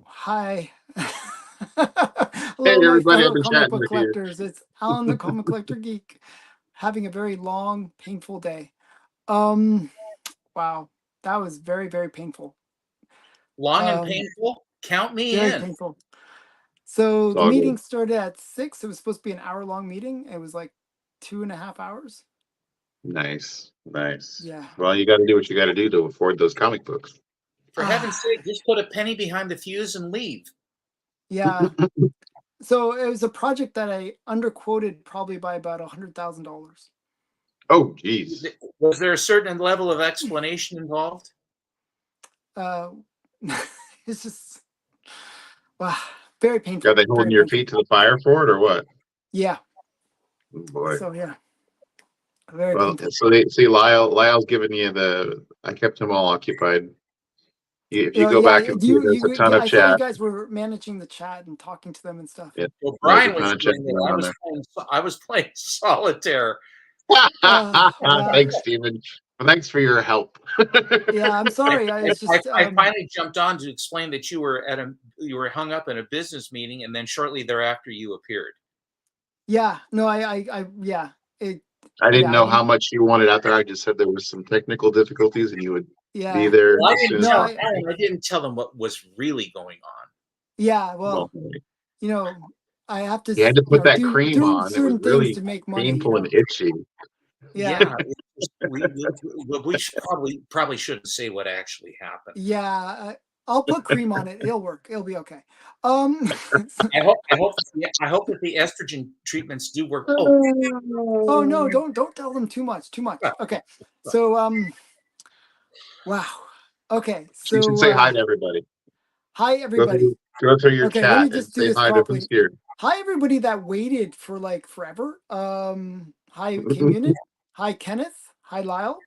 Hi. Hey Hello, my everybody, I've fellow been comic chatting book with you. collectors. It's Alan the Comic Collector Geek having a very long, painful day. Um, wow. That was very, very painful. Long and Um, painful? Count me very in. painful. So It's the all meeting good. started at 6. It was supposed to be an hour-long meeting. It was like 2.5 hours. Nice, nice. Yeah. Well, you got to do what you got to do to afford those comic books. For heaven's sake, just put a penny behind the fuse and leave. Yeah. So it was a project that I underquoted probably by about $100,000. Oh, geez. Was there a certain level of explanation involved? Uh, it's just wow, very painful. Are they Very holding your painful. feet to the fire for it, or what? Yeah. Oh, boy. So yeah, very Well, painful. so they see Lyle's giving you the. I kept him all occupied. If you go Yeah, back and see, there's a ton of I saw you chat. guys were managing the chat and talking to them and stuff. Yeah, Well, there's a Brian ton was of chat doing it. going on there. I was playing solitaire. Yeah, Thanks, Stephen. Well, thanks for your help. yeah. I'm sorry. It's just I finally jumped on to explain that you were hung up in a business meeting, and then shortly thereafter you appeared. yeah. No, I yeah. It I didn't yeah. know how much you wanted out there. I just said there was some technical difficulties and you would be Yeah. there Well, as soon as No, possible. I didn't tell them what was really going on. yeah. Well, Well, you know, I have to you had to put that cream do on. It was certain things really to make money. painful and itchy. Yeah. Yeah, we should probably shouldn't say what actually happened. Yeah. I'll put cream on it. It'll work. It'll be okay. I hope that the estrogen treatments do work. Oh no, don't tell them too much. Too much. Okay. So wow. Okay. You should So say hi to everybody. hi everybody. Go through your Okay, let me chat and just do say this hi to who's properly. here. Hi everybody that waited for like forever. Hi K-Unit. Hi Kenneth. Hi Lyle.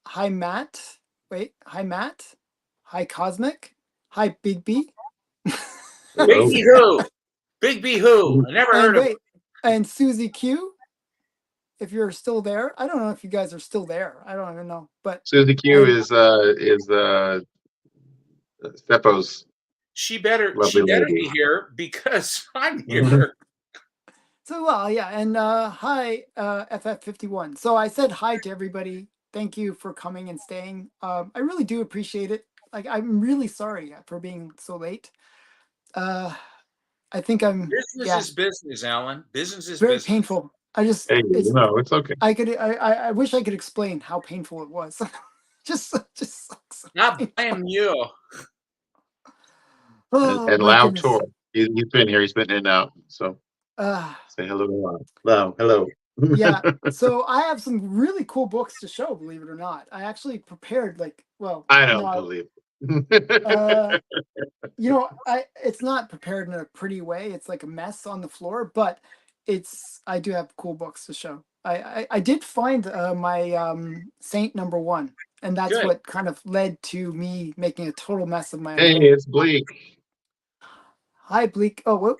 Hi Matt. Wait, hi Matt. Hi Cosmic. Hi Big B. Big B who? Big B who? I never heard of him. And Susie Q. If you're still there, I don't know if you guys are still there. I don't even know. But Susie Q is Steppo's She better lovely lady. be here because I'm here. So well, yeah, and hi FF51. So I said hi to everybody. Thank you for coming and staying. I really do appreciate it. Like I'm really sorry for being so late. I think I'm Business is business, Alan. Business is very business. painful. I just Hey, it's okay. I wish I could explain how painful it was. just sucks. Not blame you. Oh And my Lau goodness. Tor. He's been here. He's been in and out. So say hello to Lau. Lau, hello. Yeah. So I have some really cool books to show, believe it or not. I actually prepared I don't believe it. it's not prepared in a pretty way. It's like a mess on the floor, but I do have cool books to show. I did find my Saint #1, and that's Good. what kind of led to me making a total mess of my Hey, own. it's Bleak. Hi Bleak. Oh, whoop.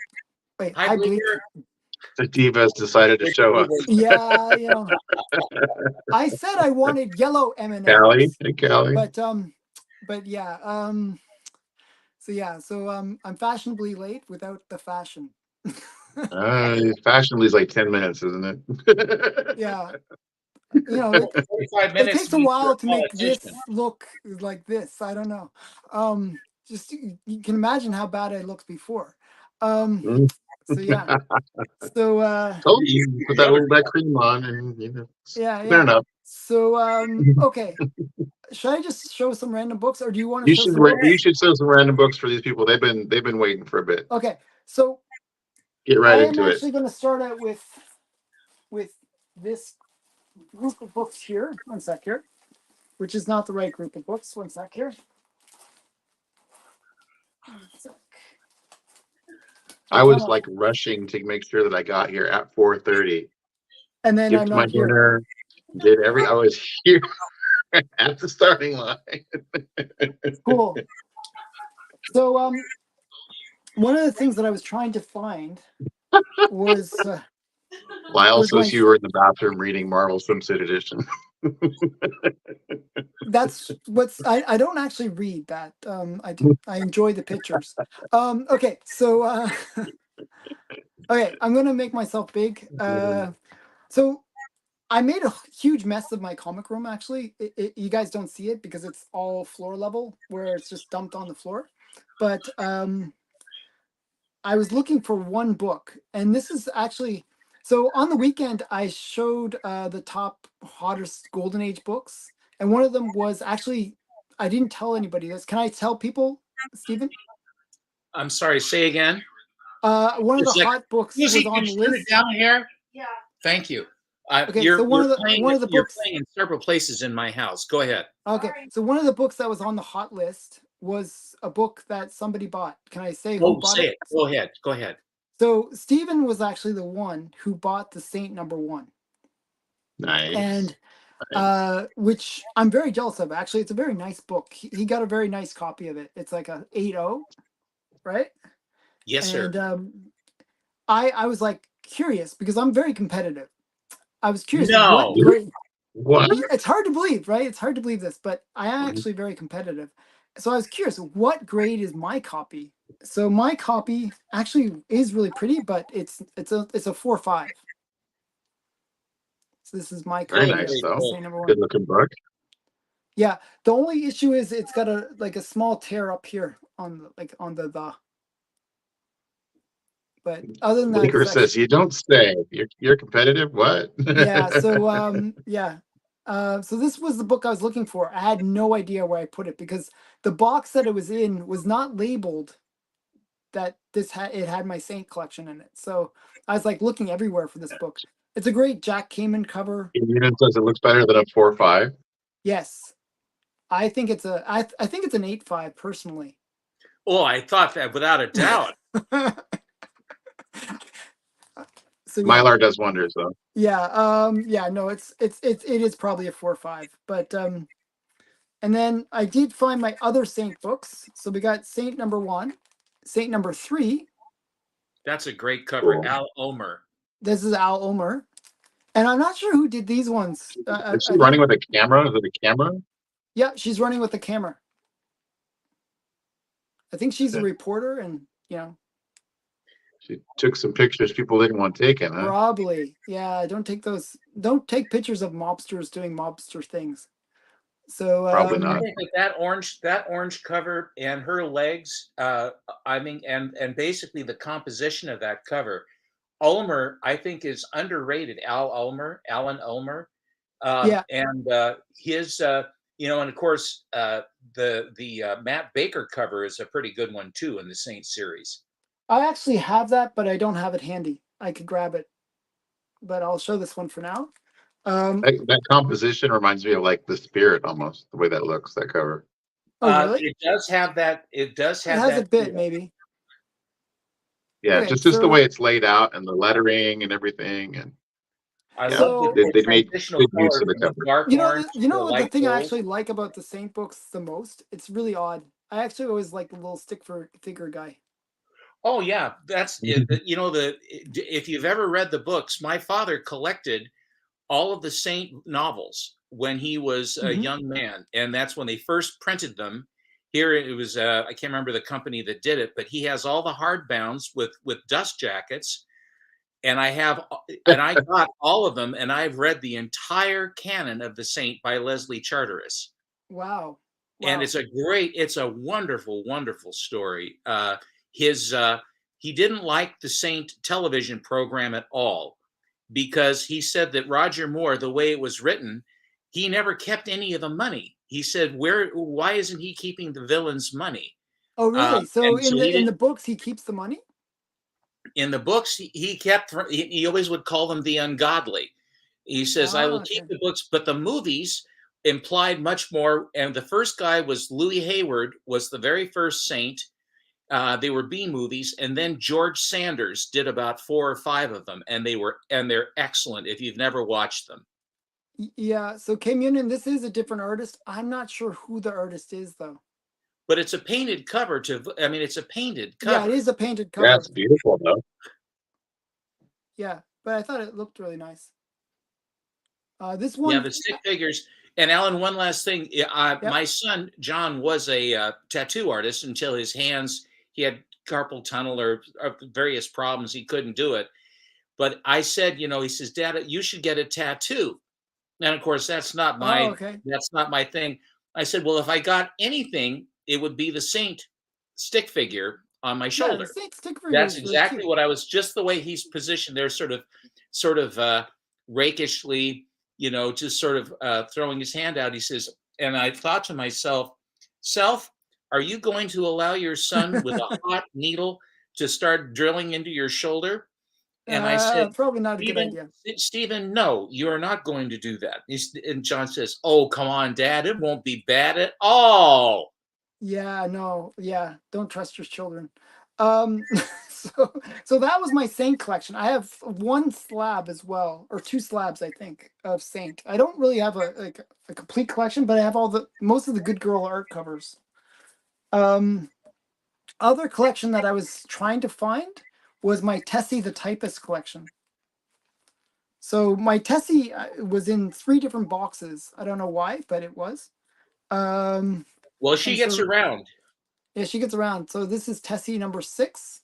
Wait. Hi Bleak. The divas decided to show us. Yeah, I said I wanted yellow M&Ms. Callie, hey Callie. But yeah, so I'm fashionably late without the fashion. Fashionably is like 10 minutes, isn't it? Yeah. It takes a while to make this look like this. I don't know. Just you can imagine how bad I looked before. So yeah. So told you put that cream on and fair enough. So okay. Should I just show some random books, or do you want to You show should some you should show some random books for these people. They've been waiting for a bit. Okay. So get right into it. I am actually going to start out with this group of books here. One sec here. Which is not the right group of books. One sec here. I was like rushing to make sure that I got here at 4:30. And then I'm my not here. dinner, I was here at the starting line. Cool. So one of the things that I was trying to find was Lyle says you were in the bathroom reading Marvel Swimsuit Edition. That's what's I don't actually read that. I enjoy the pictures. Okay, so okay, I'm gonna make myself big. So I made a huge mess of my comic room. Actually, you guys don't see it because it's all floor level, where it's just dumped on the floor. But I was looking for one book, and this is actually so on the weekend I showed the top hottest Golden Age books, and one of them was actually I didn't tell anybody this. Can I tell people, Stephen? I'm sorry. Say again. One of the It's like, hot books Susie, was on could the you turn it list. down here? Yeah. Thank you. Okay, so one of the You're books. playing in several places in my house. Go ahead. Okay, so one of the books that was on the hot list was a book that somebody bought. Can I say who Oh, bought say it? it. Go ahead. Go ahead. So Stephen was actually the one who bought the Saint #1. Nice. And Nice. which I'm very jealous of. Actually, it's a very nice book. He got a very nice copy of it. It's like a 8.0, right? Yes, sir. And I was like curious because I'm very competitive. I was curious No. what grade. What? It's hard to believe, right? It's hard to believe this, but I am Mhm. actually very competitive. So I was curious, what grade is my copy? So my copy actually is really pretty, but it's a 4.5. So this is my Very copy nice, of though. Saint #1. Good looking book. Yeah, the only issue is it's got a small tear up here on the. But other than that, Baker it's says, actually "You don't say. You're competitive. What?" yeah. So yeah. So this was the book I was looking for. I had no idea where I put it because the box that it was in was not labeled that it had my Saint collection in it. So I was like looking everywhere for this book. It's a great Jack Kamen cover. Unit says it looks better than a 4.5. Yes, I think it's I think it's an 8.5 personally. Oh, I thought that without a doubt. So yeah, Mylar does wonders, though. yeah, no, it is probably a 4.5, but and then I did find my other Saint books. So we got Saint #1, Saint #3. That's a great cover. Cool. Al Omer. This is Al Omer, and I'm not sure who did these ones. Is she I think running with a camera? Is it a camera? yeah, she's running with the camera. I think she's a Yeah. reporter, and She took some pictures people didn't want taken, huh? probably yeah. Don't take pictures of mobsters doing mobster things. So Probably I not. think that orange cover and her legs, I mean, and basically the composition of that cover, Ulmer, I think is underrated. Alan Ulmer, yeah, and his, and of course, the Matt Baker cover is a pretty good one too in the Saint series. I actually have that, but I don't have it handy. I could grab it, but I'll show this one for now. That composition reminds me of like the Spirit almost, the way that looks, that cover. Oh really? It does have that. It does It have has a that bit feel. maybe. Yeah, Okay, just the way so it's laid out and the lettering and everything, and I yeah, love So- the they made transitional good use color of the from the cover. dark you know orange to the the light thing I gold. actually like about the Saint books the most. It's really odd. I actually always like the little figure guy. Oh yeah, that's it. If you've ever read the books, my father collected all of the Saint novels when he was a Mhm. young man, and that's when they first printed them. Here it was I can't remember the company that did it, but he has all the hardbounds with dust jackets, and I got all of them, and I've read the entire canon of the Saint by Leslie Charteris. Wow. And Wow. it's a wonderful, wonderful story. His He didn't like the Saint television program at all because he said that Roger Moore, the way it was written, he never kept any of the money. He said, why isn't he keeping the villains' money? Oh really? So And so he in didn't. the books he keeps the money? In the books, he always would call them the ungodly. He says, I will keep Okay. the books, but the movies implied much more. And the first guy was Louis Hayward, was the very first Saint. They were B movies, and then George Sanders did about 4 or 5 of them, and they're excellent if you've never watched them. Yeah, so Kim Union, this is a different artist. I'm not sure who the artist is though. But it's a painted cover it's a painted Yeah, cover. it is a painted Yeah, cover. it's beautiful though. Yeah, but I thought it looked really nice. This one. Yeah, the stick figures. And Alan, one last thing. My son, John, was a tattoo artist until his hands, he had carpal tunnel or various problems. He couldn't do it. But I said, he says, Dad, you should get a tattoo. And of course, that's not my thing. I said, well, if I got anything, it would be the Saint stick figure on my shoulder. The Saint stick figure. That's exactly what I was. Just the way he's positioned there, sort of rakishly, just sort of throwing his hand out. He says, and I thought to myself, Self, are you going to allow your son with a hot needle to start drilling into your shoulder? And I said, probably not a good idea. Stephen, no, you're not going to do that. And John says, oh, come on, Dad. It won't be bad at all. Yeah, no. Yeah. Don't trust your children. So that was my Saint collection. I have one slab as well, or two slabs, I think, of Saint. I don't really have a complete collection, but I have most of the Good Girl art covers. Other collection that I was trying to find was my Tessie the Typist collection. So my Tessie was in 3 different boxes. I don't know why, but it was. Well, she gets around. Yeah, she gets around. So this is Tessie number 6.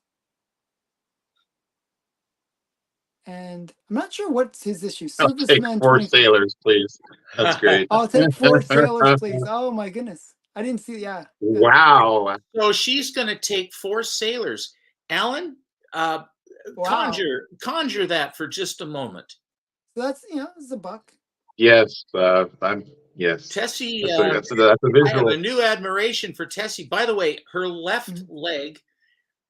And I'm not sure what's his issue. I'll take 4 sailors, please. That's great. I'll take 4 sailors, please. Oh my goodness. I didn't see. Yeah. Wow. So she's going to take 4 sailors. Alan, conjure that for just a moment. So that's, this is a buck. Yes. Yes. Tessie, that's a visual. I have a new admiration for Tessie. By the way, her left leg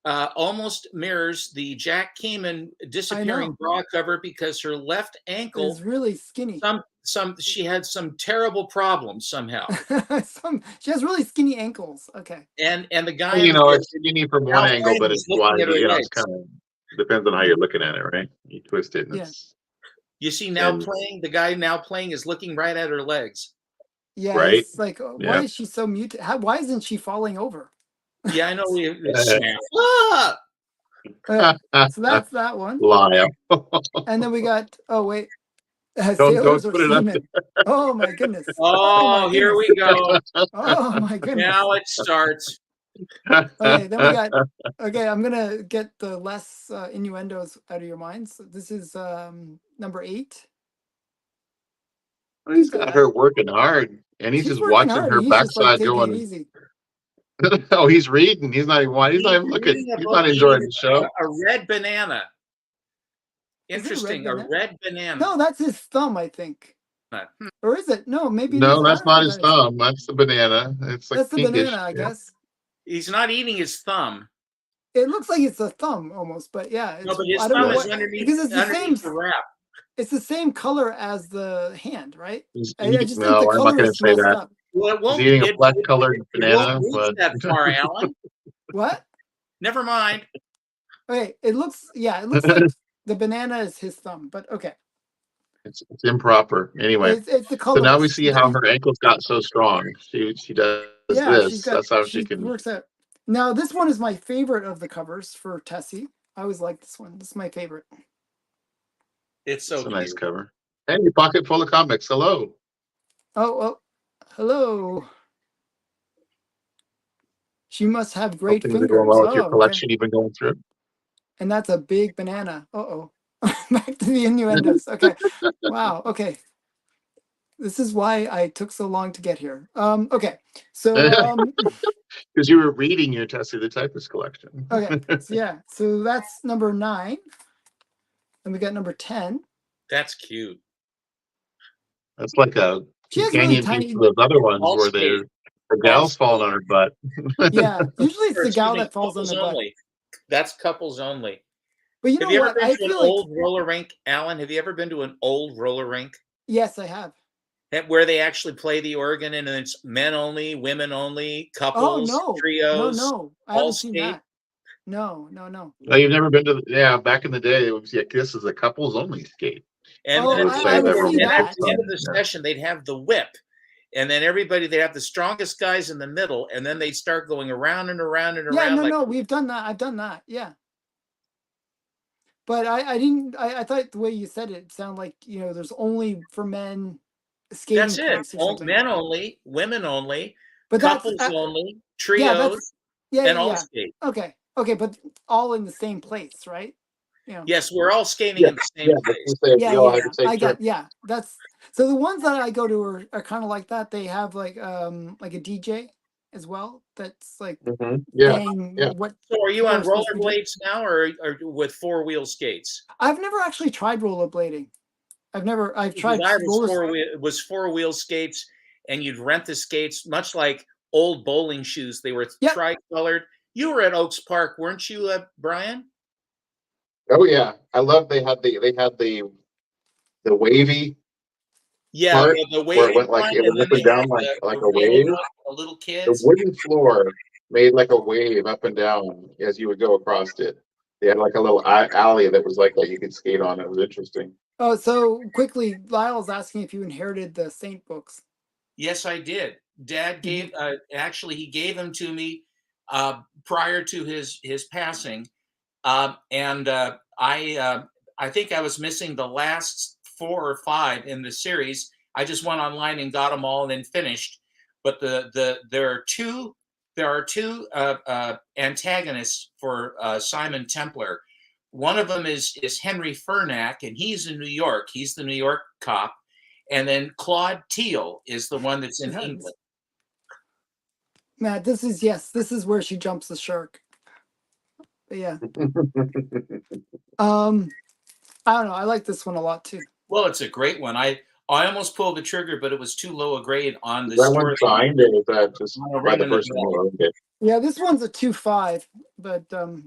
almost mirrors the Jack Kamen disappearing bra cover because her left ankle is really skinny. She had some terrible problems somehow. She has really skinny ankles. Okay. And the guy, it's skinny from one angle, but it's wide. It's kind of depends on how you're looking at it, right? You twist it. And you see the guy now playing is looking right at her legs. Yeah, right. It's like, why is she so muted? Why isn't she falling over? Yeah, I know. So that's that one. Liar. And then we got. Oh wait. Don't put it up there. Oh my goodness. Oh, here we go. Oh my goodness. Now it starts. Okay, then we got. Okay, I'm gonna get the less innuendos out of your minds. This is number 8. He's got her working hard, and he's just watching her backside going. Easy. Oh, he's reading. He's not even looking. He's not enjoying the show. A red banana. Interesting. A red banana. No, that's his thumb, I think. Or is it? No, maybe. No, that's not his thumb. That's the banana. It's like that's the banana, I guess. He's not eating his thumb. It looks like it's a thumb almost, but yeah. No, but his thumb is underneath. Because it's the same the wrap. It's the same color as the hand, right? I'm not going to say that. Up. Well, it won't. He's eating a flesh-colored banana. But that far, Alan. What? Never mind. Okay, it looks like the banana is his thumb, but okay. It's improper. Anyway, it's the color. So now we see how her ankles got so strong. She does this. That's how she can works out. Now this one is my favorite of the covers for Tessie. I always like this one. This is my favorite. It's so a nice cover. And your pocket full of comics. Hello. Oh, hello. She must have great fingers. Going well with your collection, even going through. And that's a big banana. Back to the innuendos. Okay. Wow. Okay. This is why I took so long to get here. Okay. So because you were reading your Tessie the Typist collection. Okay. So that's number 9. And we got number 10. That's cute. That's like a companion piece to those other ones where the gal's falling on her butt. Yeah, usually it's the gal that falls on the butt. That's couples only. But you know what? Have you ever been to an old roller rink, Alan? Have you ever been to an old roller rink? Yes, I have. Where they actually play the organ and it's men only, women only, couples, trios. No, I haven't seen that. No. No, you've never been to back in the day, it was this is a couples only skate. And then at the end of the session, they'd have the whip. And then they'd have the strongest guys in the middle, and then they'd start going around and around and around. Yeah, no, we've done that. I've done that, yeah. But I didn't. I thought the way you said it sounded like there's only for men skating That's it. place or something. Men only, women only, but couples only, yeah, trios, and all skate. Okay, but all in the same place, right? Yes, we're all skating in the same place. That's so the ones that I go to are kind of like that. They have like a DJ as well. That's like saying what. So are you on rollerblades now, or with 4-wheel skates? I've never actually tried rollerblading. I've tried. It was 4-wheel skates, and you'd rent the skates, much like old bowling shoes. They were tri-colored. You were at Oaks Park, weren't you, Brian? Oh yeah, I love they had the wavy. Yeah, the wavy where it went like it was up and down like a wave. Little kids. The wooden floor made like a wave up and down as you would go across it. They had like a little alley that was like that you could skate on. It was interesting. Oh, so quickly, Lyle's asking if you inherited the Saint books. Yes, I did. Dad gave actually he gave them to me prior to his passing, and I think I was missing the last 4 or 5 in the series. I just went online and got them all and then finished. But there are two antagonists for Simon Templar. One of them is Henry Fernack, and he's in New York. He's the New York cop. And then Claude Teal is the one that's in England. Matt, this is where she jumps the shark. But yeah. I don't know. I like this one a lot too. Well, it's a great one. I almost pulled the trigger, but it was too low a grade on the story. That one signed, or was that just by the person who owned it? Yeah, this one's a 2.5, but well,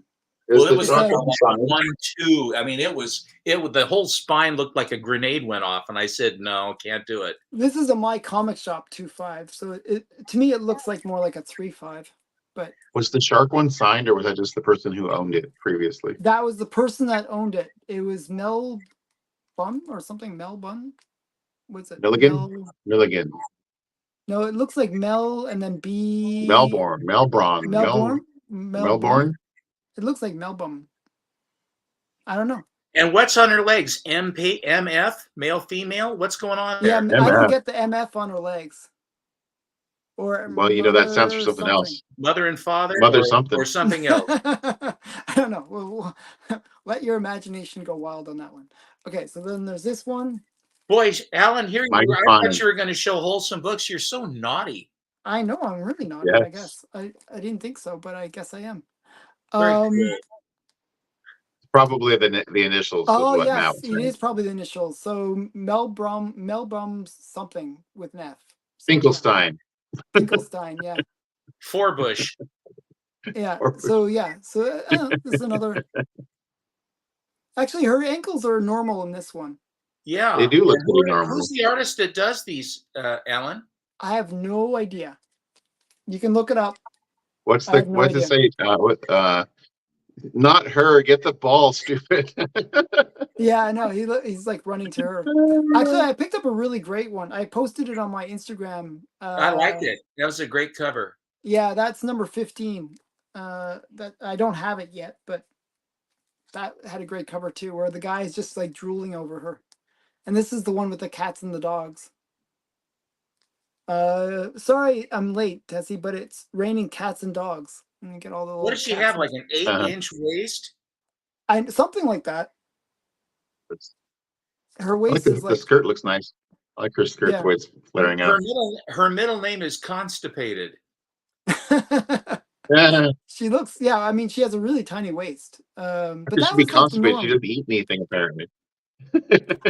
it was like 1-2. I mean, it was the whole spine looked like a grenade went off, and I said, no, can't do it. This is a My Comic Shop 2.5, so to me it looks like more like a 3.5. But was the shark one signed, or was that just the person who owned it previously? That was the person that owned it. It was Mel Bunn or something. Mel Bunn. What's it? Milligan. No, it looks like Mel and then B. Melbourne. It looks like Melbourne. I don't know. And what's on her legs? MF, male, female? What's going on there? Yeah, I didn't get the MF on her legs. Or well, that sounds for something else. Mother and father? Mother or something else. I don't know. Well, let your imagination go wild on that one. Okay, so then there's this one. Boy, Alan, here you are. I thought you were going to show wholesome books. You're so naughty. I know, I'm really naughty, I guess. I didn't think so, but I guess I am. Probably the initials. Oh yes, it is probably the initials. So Melbrum something with an F. Finkelstein. Finkelstein, yeah. Forbush. Yeah. So this is another. Actually, her ankles are normal in this one. Yeah, they do look pretty normal. Who's the artist that does these, Alan? I have no idea. You can look it up. What's it say? Not her. Get the ball, stupid. Yeah, I know. He's like running to her. Actually, I picked up a really great one. I posted it on my Instagram. I liked it. That was a great cover. Yeah, that's number 15. That I don't have it yet, but that had a great cover too, where the guy is just like drooling over her. And this is the one with the cats and the dogs. Sorry I'm late, Tessie, but it's raining cats and dogs. And you get all the what does she have, like an 8-inch waist? Something like that. Her waist is like... The skirt looks nice. I like her skirt, the way it's flaring out. Her middle name is Constipated. She looks, I mean, she has a really tiny waist. But that should be constipated. She doesn't eat anything, apparently.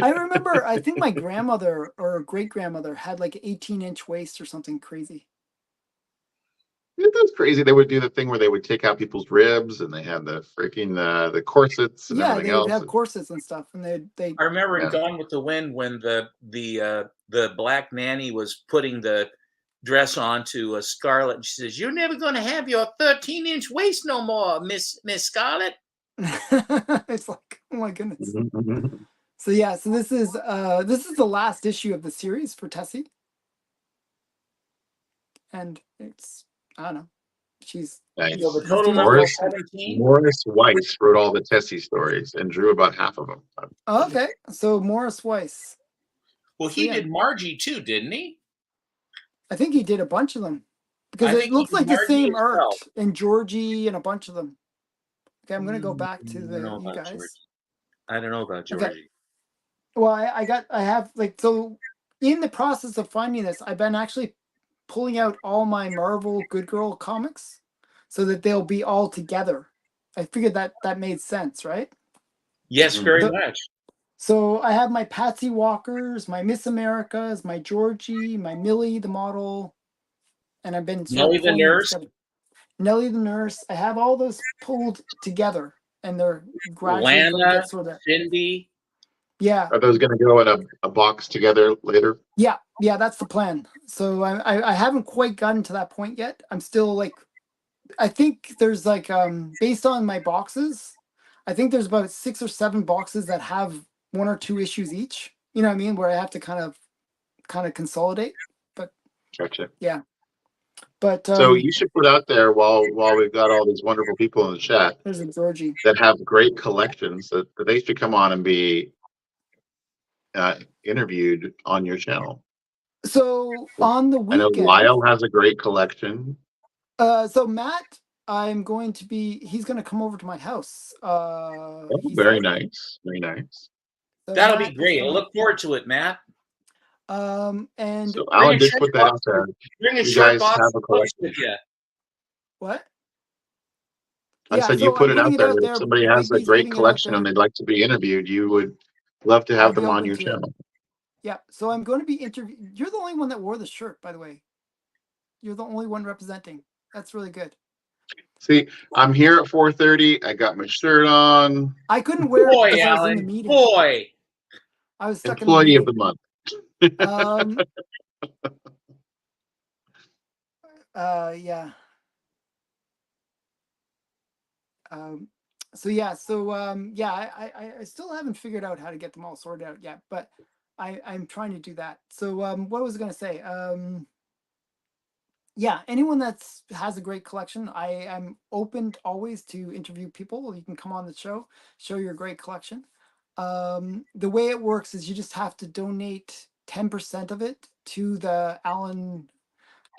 I remember, I think my grandmother or great-grandmother had like an 18-inch waist or something crazy. That's crazy. They would do the thing where they would take out people's ribs, and they had the freaking the corsets and everything else. Yeah, they would have corsets and stuff, and they. I remember in Gone with the Wind when the black nanny was putting the dress on to Scarlett, and she says, "You're never going to have your 13-inch waist no more, Miss Scarlett." It's like, oh my goodness. So so this is the last issue of the series for Tessie, and it's, I don't know, she's Nice. So the she's total doing number is Morris 17. Morris Weiss wrote all the Tessie stories and drew about half of them. Oh, okay. So Morris Weiss. Well, So, he yeah. did Margie too, didn't he? I think he did a bunch of them because I it think he looks did like the Margie same art himself. and Georgie and a bunch of them. Okay, I'm gonna go back to I don't the know you about guys. Georgie. I don't know about Okay. Georgie. Well, I have like, so in the process of finding this, I've been actually pulling out all my Marvel Good Girl comics so that they'll be all together. I figured that made sense, right? Yes, very So, much. so I have my Patsy Walkers, my Miss Americas, my Georgie, my Millie the model, and I've been sort Nellie of the pulling them nurse. together. Nellie the nurse. I have all those pulled together, and they're gradually going to Lana, get sort of, Cindy. yeah. Are those going to go in a box together later? Yeah, that's the plan. So I haven't quite gotten to that point yet. I'm still like, I think there's like based on my boxes, I think there's about 6 or 7 boxes that have 1 or 2 issues each. You know what I mean? Where I have to kind of consolidate. But Gotcha. yeah. But So you should put out there while we've got all these wonderful people in the chat there's a Georgie that have great collections that they should come on and be interviewed on your channel. So on the I know weekend, Lyle has a great collection. so Matt, he's going to come over to my house. Oh, He very said. nice. Very nice. So That'll be Matt is great. I coming. look forward to it, Matt. And So Alan did put that out there. Bring a You short guys box have a of books collection. with you. what? I said so you put I'm it out putting it there. out If there. somebody has a Bigby's great putting it out collection and there. they'd like to be interviewed, you would love to I'll have be them on open your to it. channel. Yeah. So I'm going to be interviewed. You're the only one that wore the shirt, by the way. You're the only one representing. That's really good. See, I'm here at 4:30. I got my shirt on. I couldn't wear it Boy, because I was in the Alan. meeting. Boy. I was stuck Employee in of the the month. meeting. Yeah. So yeah, I still haven't figured out how to get them all sorted out yet, but I'm trying to do that. So what was I going to say? Yeah, anyone that's has a great collection, I am open always to interview people. You can come on the show, show your great collection. The way it works is you just have to donate 10% of it to the Allen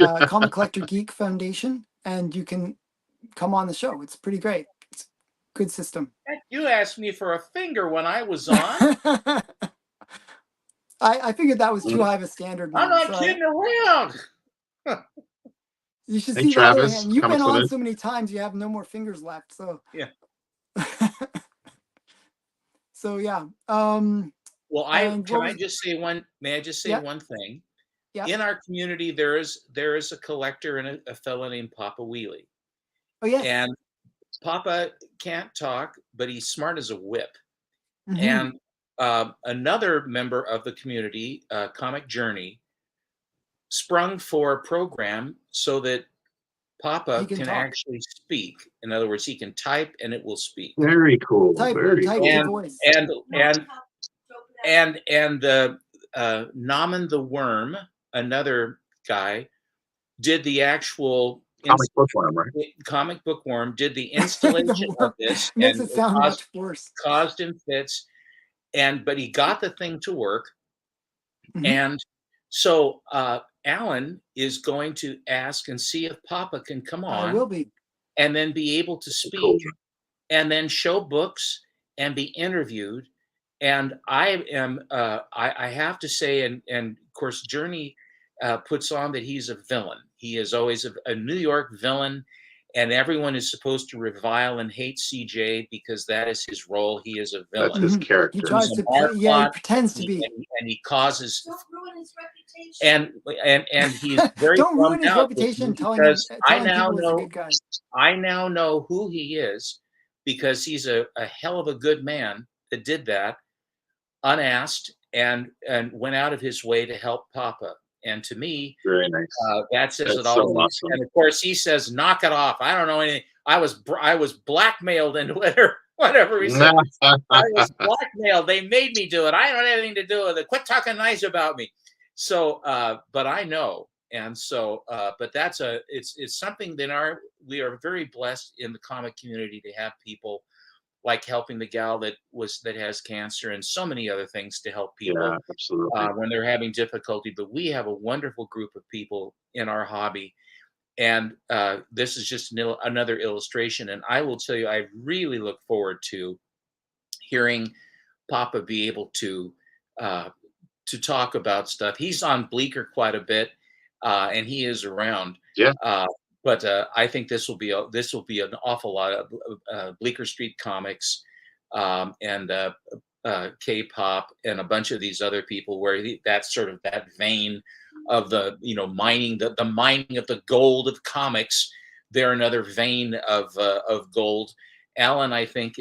Comic Collector Geek Foundation, and you can come on the show. It's pretty great. It's a good system. You asked me for a finger when I was on. I figured that was too high of a standard. I'm Man, not kidding around. You should Hey, see the other Travis, hand. You've been Comics on Limited. so many times, you have no more fingers left. So Yeah. So yeah. Well, may I just say one thing? Yeah. In our community, there is a collector and a fellow named Papa Wheelie. Oh yes. And Papa can't talk, but he's smart as a whip. Mm-hmm. And another member of the community, Comic Journey, sprung for a program so that Papa can actually speak. In other words, he can type and it will speak. Very cool. Type cool. voice. And Naman the Worm, another guy, did the actual Comic Bookworm, right? Comic Bookworm did the installation of this. Makes and it sound much worse. Caused him fits. But he got the thing to work. Mm-hmm. And so Alan is going to ask and see if Papa can come on. I will be. And then be able to speak. Cool. And then show books and be interviewed. And I am, I have to say, and of course, Journey puts on that he's a villain. He is always a New York villain, and everyone is supposed to revile and hate CJ because that is his role. He is a villain. That's his character. He tries to play, he pretends to be. And he causes. Don't ruin his reputation. And he's very don't ruin his reputation telling people he's a good guy. I now know who he is because he's a hell of a good man that did that unasked and went out of his way to help Papa. And to me, very nice. That says it all. So awesome. And of course, he says, "Knock it off." I don't know anything. I was blackmailed into whatever he said. I was blackmailed. They made me do it. I don't have anything to do with it. Quit talking nice about me. So, but I know And so, but it's something that we are very blessed in the comic community to have people like helping the gal that has cancer and so many other things to help people Yeah, absolutely. when they're having difficulty. But we have a wonderful group of people in our hobby. And this is just another illustration. And I will tell you, I really look forward to hearing Papa be able to talk about stuff. He's on Bleecker quite a bit, and he is around. Yeah. But I think this will be an awful lot of Bleecker Street comics and K-pop and a bunch of these other people where that's sort of that vein of the mining the mining of the gold of comics. They're another vein of gold. Alan, I think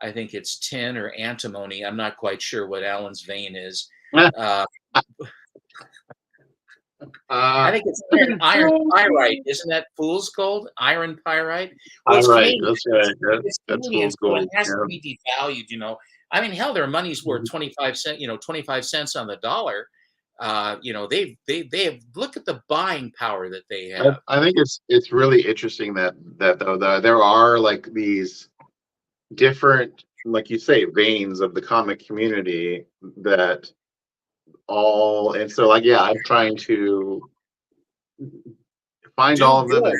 I think it's tin or antimony. I'm not quite sure what Alan's vein is. I think it's iron pyrite. Isn't that fool's gold? Iron pyrite. Well, it's Right. Canadian. That's right. It's That's Canadian, fool's so it gold. has Yeah. to be devalued. I mean, hell, their money's worth 25 cents on the dollar. They have, look at the buying power that they have. I think it's really interesting that there are like these different, like you say, veins of the comic community that all, and so like, yeah, I'm trying to find Do all of them good.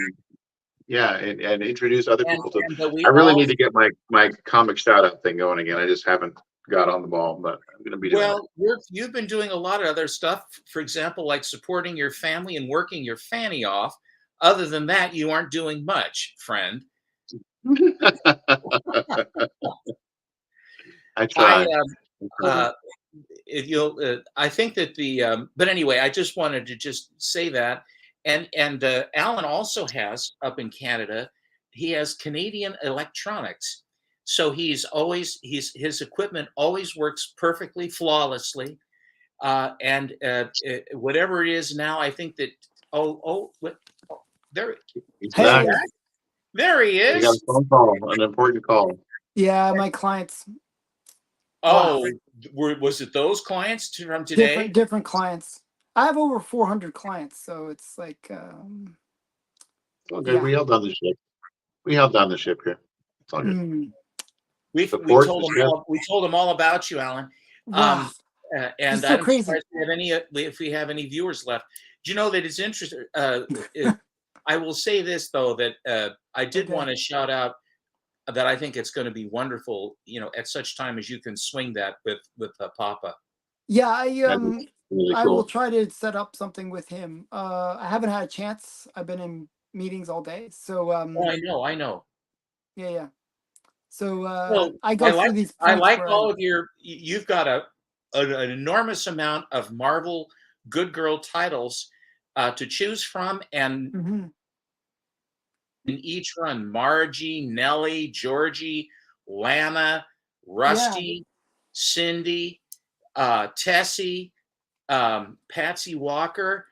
and introduce other people to them. we I really all need to get my comic shout out thing going again. I just haven't got on the ball, but I'm gonna be doing that. Well, you've been doing a lot of other stuff. For example, like supporting your family and working your fanny off. Other than that, you aren't doing much, friend. I try. If you'll, I think that but anyway, I just wanted to just say that, and Alan also has up in Canada, he has Canadian Electronics, so his equipment always works perfectly flawlessly, and whatever it is now, I think that there He's Hey. back. there he We got a is. phone call, an important call. Yeah, my clients. Oh, was it those clients from today? Different clients. I have over 400 clients, so it's like It's all good. Yeah. We held down the ship. We held down the ship here. It's all good. mm, We Support told is them good. we told them all about you, Alan. wow. And It's so I'm crazy. surprised if we have any viewers left. Do you know that it's interesting? I will say this though, that I did want to shout out that I think it's going to be wonderful, at such time as you can swing that with Papa. Yeah, Really I cool. will try to set up something with him. I haven't had a chance. I've been in meetings all day, so Oh, I know. yeah. So Well, I go through these. I like where all of your. You've got an enormous amount of Marvel Good Girl titles to choose from, and Mhm. in each run, Margie, Nellie, Georgie, Lana, Rusty, Cindy, Tessie, Patsy Walker,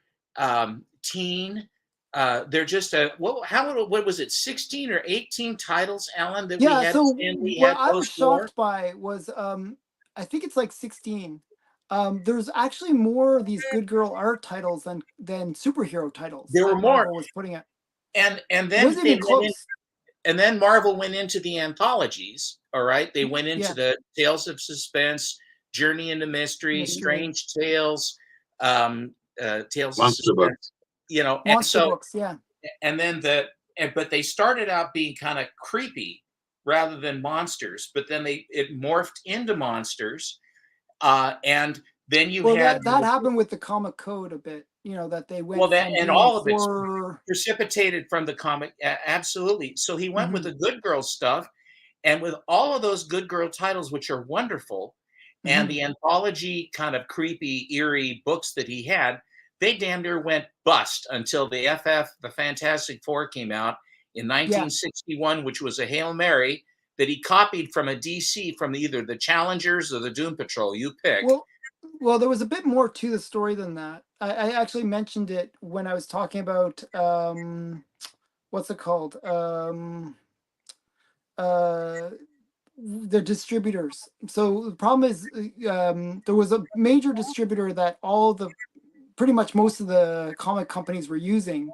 Teen. They're just what was it, 16 or 18 titles, Alan, that we had? So we what had I was those four? shocked by was I think it's like 16. There's actually more of these good girl art titles than superhero titles. There were that more. Marvel was putting it. And It then wasn't even close. and then Marvel went into the anthologies. All right, they went into the Tales of Suspense, Journey into Mystery, Strange Tales, Tales of Monster Suspense. books. Monster books, And then but they started out being kind of creepy rather than monsters. But then it morphed into monsters, and then you had that happened with the comic code a bit. That they went and all of it's precipitated from the comic. Absolutely. So he went with the good girl stuff, and with all of those good girl titles, which are wonderful, and the anthology kind of creepy, eerie books that he had, they damn near went bust until the Fantastic Four came out in 1961, which was a Hail Mary that he copied from a DC from either the Challengers or the Doom Patrol. You pick. Well, there was a bit more to the story than that. I actually mentioned it when I was talking about what's it called? The distributors. So the problem is there was a major distributor that all the pretty much most of the comic companies were using,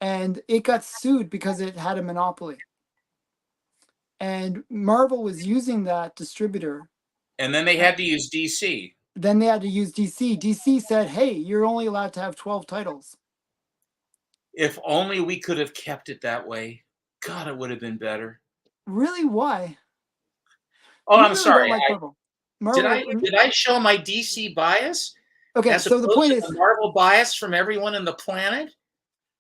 and it got sued because it had a monopoly. And Marvel was using that distributor. And then they had to use DC. Then they had to use DC. DC said, hey, you're only allowed to have 12 titles. If only we could have kept it that way. God, it would have been better. Really? Why? Oh, You I'm really sorry. don't like Marvel. Did I show my DC bias? Okay, As so the point opposed is, to the Marvel bias from everyone on the planet?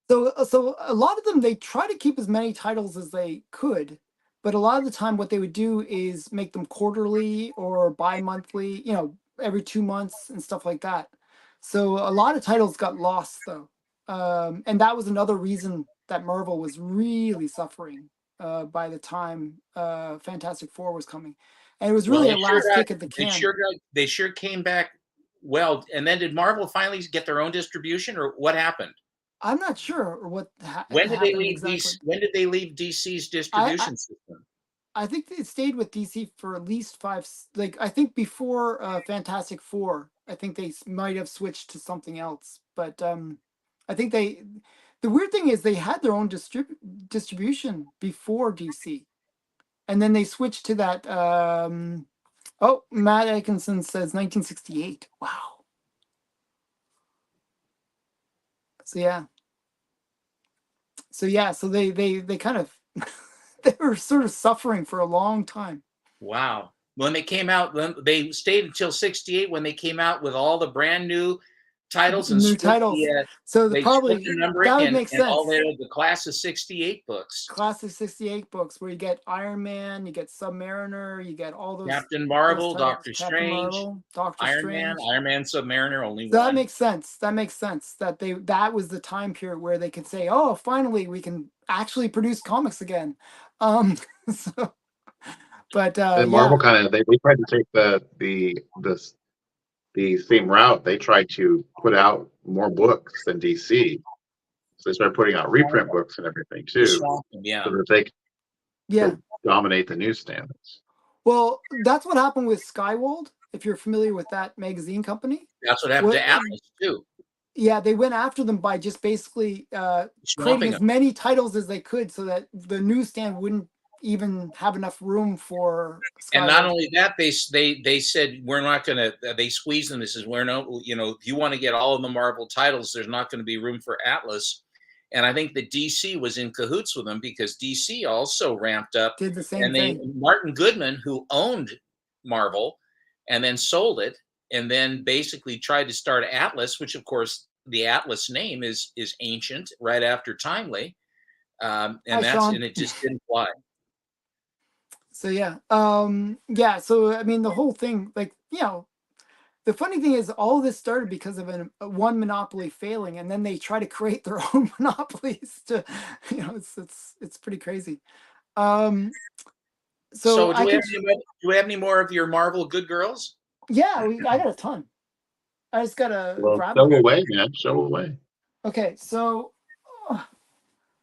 so a lot of them, they try to keep as many titles as they could, but a lot of the time what they would do is make them quarterly or bi-monthly, you know, every 2 months and stuff like that. So a lot of titles got lost though. And that was another reason that Marvel was really suffering by the time Fantastic Four was coming. And it was really a last kick at the can. They sure came back well. And then did Marvel finally get their own distribution, or what happened? I'm not sure what When did they leave exactly. DC? When did they leave DC's distribution system? I think it stayed with DC for at least 5. Like I think before Fantastic Four, I think they might have switched to something else. But I think they. The weird thing is they had their own distribution before DC, and then they switched to that. Oh, Matt Atkinson says 1968. Wow. So yeah. So they kind of they were sort of suffering for a long time. Wow. When they came out, they stayed until 68 when they came out with all the brand new titles and new titles. So they probably the numbering that would make sense. All the class of 68 books. Class of 68 books where you get Iron Man, you get Submariner, you get all those Captain Marvel, Doctor Strange, Iron Man, Submariner, only so one. That makes sense. That makes sense that was the time period where they could say, "Oh, finally we can actually produce comics again." So, but and Marvel kind of they tried to take the same route. They tried to put out more books than DC, so they started putting out reprint books and everything too, so that they could dominate the newsstands. Well, that's what happened with Skywold. If you're familiar with that magazine company, that's what happened to Atlas too. Yeah, they went after them by just basically creating as many titles as they could, so that the newsstand wouldn't even have enough room for Skywold. And not only that, they said we're not going to. They squeezed them. They says we're not. You know, if you want to get all of the Marvel titles, there's not going to be room for Atlas. And I think that DC was in cahoots with them because DC also ramped up. Did the same thing. Martin Goodman, who owned Marvel, and then sold it, and then basically tried to start Atlas, which of course the Atlas name is ancient, right after Timely, and it just didn't fly. So yeah, So I mean, the whole thing, like, you know, the funny thing is, all of this started because of one monopoly failing, and then they try to create their own monopolies. To, you know, it's pretty crazy. So do we have any more of your Marvel good girls? Yeah, I got a ton. I just gotta grab them. Show away, man. Show away. Okay, so I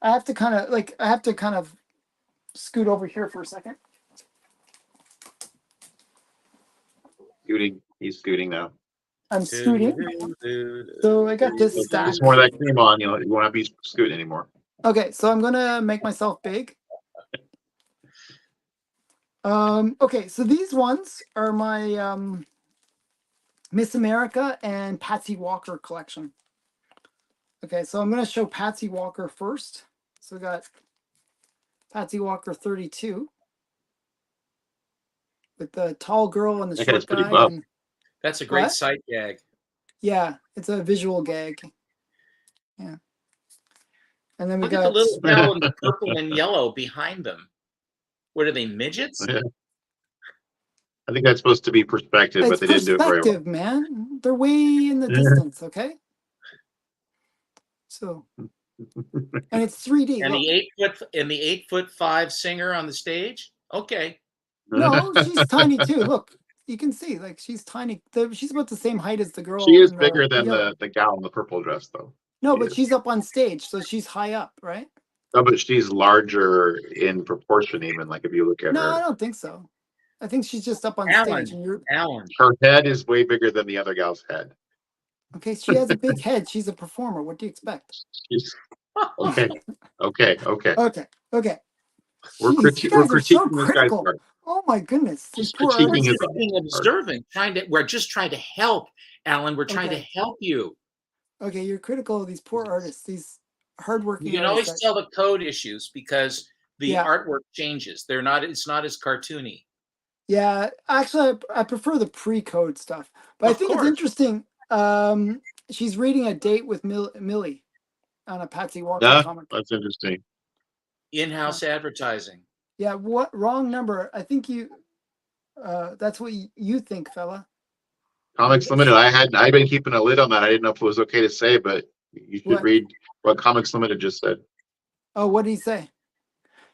have to kind of scoot over here for a second. Scooting. He's scooting now. I'm scooting. So I got this stack. There's more that came on. You know, you won't have to be scooting anymore. Okay, so I'm gonna make myself big. Okay, so these ones are my Miss America and Patsy Walker collection. Okay, so I'm gonna show Patsy Walker first. So we got Patsy Walker 32 with the tall girl and the short guy. And, that's a great sight gag. Yeah, it's a visual gag. Yeah. And then we got the little girl in the purple and yellow behind them. What are they, midgets? Yeah. I think that's supposed to be perspective, but they didn't do it very well. Man. They're way in the distance, okay? So, and it's 3D. And the 8'5" singer on the stage? Okay. No, she's tiny too. Look, you can see, like, she's tiny. She's about the same height as the girl. She is bigger than the gal in the purple dress, though. No, but she's up on stage, so she's high up, right? No, but she's larger in proportion, even, like, if you look at her. No, I don't think so. I think she's just up on stage. And Her head is way bigger than the other gal's head. Okay, she has a big head. She's a performer. What do you expect? Okay. Okay. Okay. We're Jeez, you guys are so critiquing this guy's critical. art. Oh my goodness, these Just poor critiquing We're his artists. just being art. observant. We're just trying to help, Alan. We're trying to Okay. help you. Okay, you're critical of these poor artists, these hardworking You can artists. always tell the code issues because the Yeah. artwork changes. They're not. It's not as cartoony. Yeah, actually, I prefer the pre-code stuff, but I Of think it's course. interesting. She's reading A Date with Millie on a Patsy Walker Yeah, comic. that's interesting. In-house advertising. Yeah, what wrong number? I think you. That's what you think, fella. Comics Limited. I've been keeping a lid on that. I didn't know if it was okay to say, but you should What? read what Comics Limited just said. Oh, what did he say?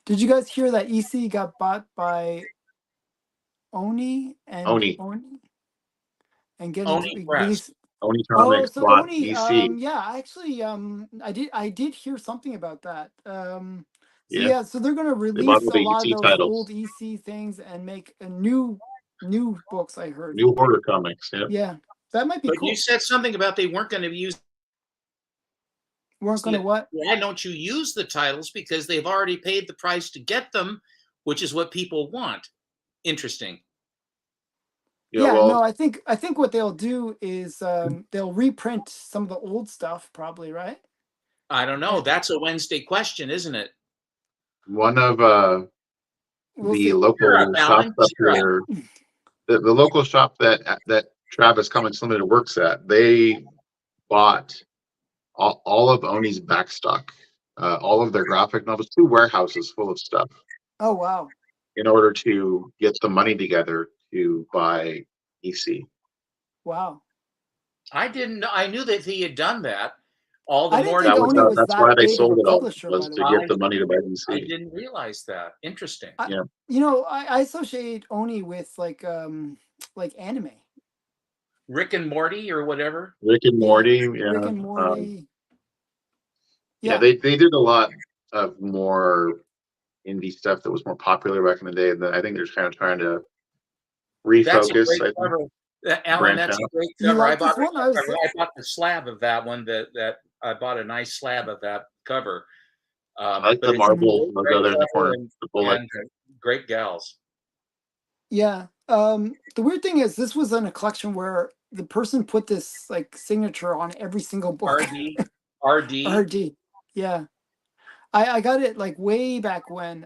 Did you guys hear that EC got bought by Oni and Oni getting Oni Press. released? Oni Oh, Comics so bought Oni, DC. yeah, actually, I did hear something about that. So Yeah, so they're gonna they bought release all a the lot of EC those titles. old EC things and make a new books. I heard. New Order comics. Yeah. Yeah, that might be But cool. you said something about they weren't going to use. Weren't gonna what? Why don't you use the titles? Because they've already paid the price to get them, which is what people want. Interesting. Yeah. No, Well, I think what they'll do is they'll reprint some of the old stuff, probably, right? I don't know. That's a Wednesday question, isn't it? one of We'll the see. local shops up Cheer up. here, the local shop that Travis Comics Limited works at, they bought all of Oni's backstock, all of their graphic novels, 2 warehouses full of stuff, Oh wow. in order to get the money together to buy EC. Wow. I didn't know. I knew that he had done that. All the I didn't more think Oni was That's why that they big of sold a it all, publisher, was by the to way. get the money to buy I EC. didn't realize that. Interesting. Yeah. You know, I associate Oni with like anime. Rick and Morty or whatever. Rick and Morty. Rick and Yeah. Morty. Yeah, they did a lot of more indie stuff that was more popular back in the day. And I think they're just kind of trying to That's a refocus. great I think. cover. Alan, Branch that's out. a great You cover. like this one? I bought the slab of that one. That I bought a nice slab of that cover. I like but the it's marble a logo great there in the cover corner. The bullet. and great gals. Yeah. The weird thing is this was in a collection where the person put this like signature on every single book. RD. RD. Yeah. I got it like way back when.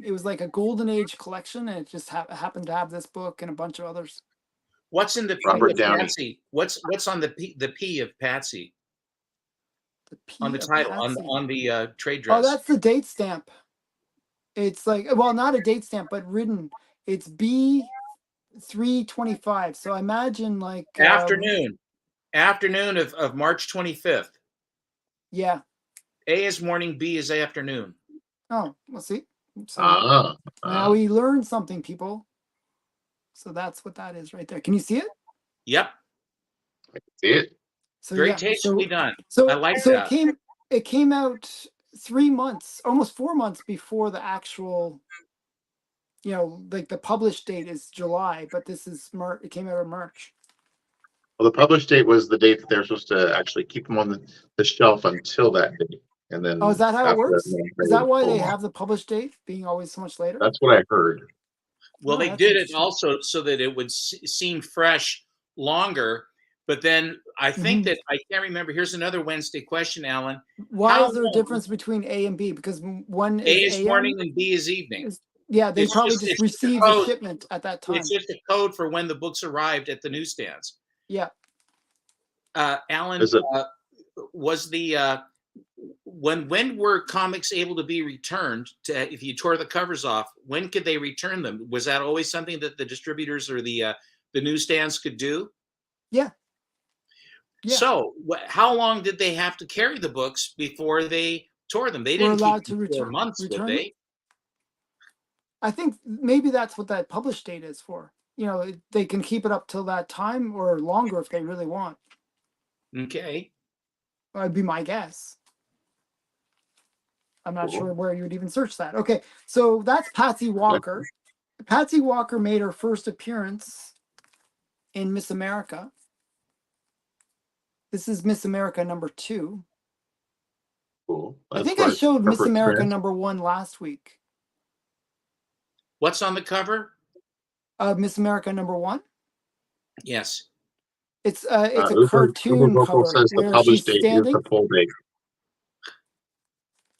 It was like a golden age collection, and it just happened to have this book and a bunch of others. What's in the P Robert of Downey. Patsy? What's on the P of Patsy? The P On the of title, Patsy. on the trade dress. Oh, that's the date stamp. It's like, well, not a date stamp, but written. It's B325. So I imagine like afternoon of March 25th. Yeah. A is morning, B is afternoon. Oh, let's see. So now we learned something, people. So that's what that is right there. Can you see it? Yep. I can see it. So Very yeah, tastefully done. So I like so that. it came out 3 months, almost 4 months before the actual, like the published date is July, but this is March. It came out in March. Well, the published date was the date that they're supposed to actually keep them on the shelf until that date, and then. Oh, is that how it works? Is that why they pull have the published date being always so much later? That's what I heard. Well, Oh, they that's did it interesting. also so that it would seem fresh longer. But then I think that I can't remember. Here's another Wednesday question, Alan. Why is there a difference between A and B? Because one A is AM, morning and B is evening. Yeah, they probably just received the shipment at that time. It's just a code for when the books arrived at the newsstands. Yeah. Alan, was the when were comics able to be returned? If you tore the covers off, when could they return them? Was that always something that the distributors or the newsstands could do? Yeah. So, how long did they have to carry the books before they tore them? They didn't allowed keep to them 4 months, would they? I think maybe that's what that published date is for. They can keep it up till that time or longer if they really want. Okay. That'd be my guess. I'm not sure where you would even search that. Okay, so that's Patsy Walker. Patsy Walker made her first appearance in Miss America. This is Miss America #2. Cool. I think I showed Miss America #1 last week. What's on the cover? Miss America #1. Yes. It's a cartoon cover says the where published she's date standing. is the pull date.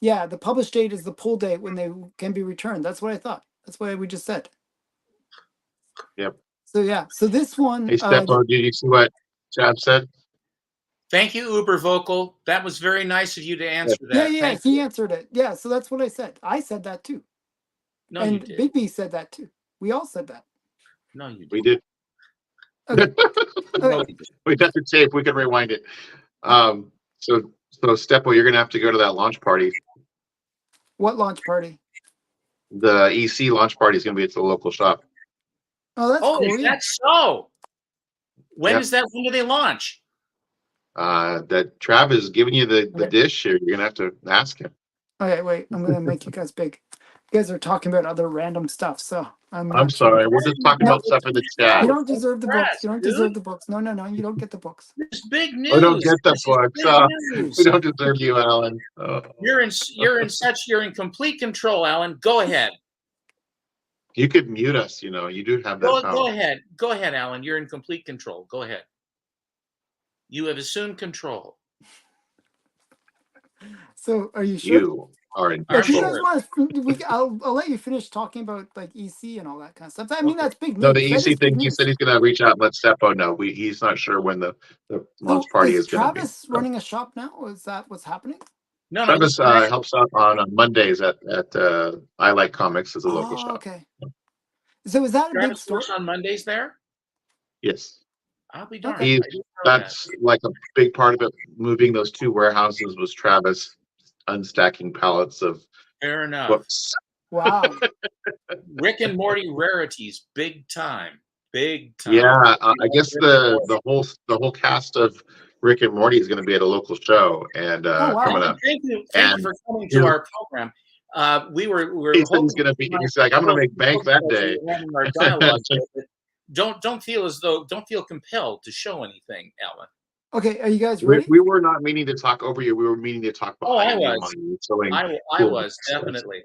Yeah, the published date is the pull date when they can be returned. That's what I thought. That's what we just said. Yep. So yeah, so this one. Hey, Stefan, did you see what Chad said? Thank you, Uber Vocal. That was very nice of you to answer that. Yeah, he answered it. Yeah, so that's what I said. I said that too. No, and you did. Big B said that too. We all said that. No, you did. We did. Okay. We got the tape. We can rewind it. So Stepo, you're gonna have to go to that launch party. What launch party? The EC launch party is gonna be at the local shop. Oh, that's cool. Is that so? When Yep. is that? When do they launch? That Trav is giving you the dish here. You're gonna have to ask him. Okay, wait. I'm gonna make you guys big. You guys are talking about other random stuff, so I'm sorry. We're just talking about stuff in the chat. You don't deserve the books. You don't deserve the books. No, you don't get the books. It's big news. We don't get the This is books. big news. We don't deserve you, Alan. Oh. You're in complete control, Alan. Go ahead. You could mute us. You know, you do have that power. Go ahead, Alan. You're in complete control. Go ahead. You have assumed control. So, are you sure? You are in If you control. guys want, I'll let you finish talking about like EC and all that kind of stuff. I mean, that's big news. No, the That EC is big thing. He news. said he's gonna reach out and let Stepo know. He's not sure when the launch party is gonna be. Travis running a shop now? Is that what's happening? No, Travis helps out on Mondays at I Like Comics as a local shop. Okay. So is that a big Travis store? works on Mondays there? Yes. I'll be darned. Okay. That's like a big part of it. Moving those two warehouses was Travis unstacking pallets of Fair enough. books. Wow. Rick and Morty rarities, big time. Big time. Yeah, I guess the whole cast of Rick and Morty is going to be at a local show and coming up. Thank you for coming to our program. We were he's going to be. He's like, I'm going to make bank that day. Our dialogue, don't feel compelled to show anything, Alan. Okay, are you guys ready? We were not meaning to talk over you. We were meaning to talk behind you. I was definitely.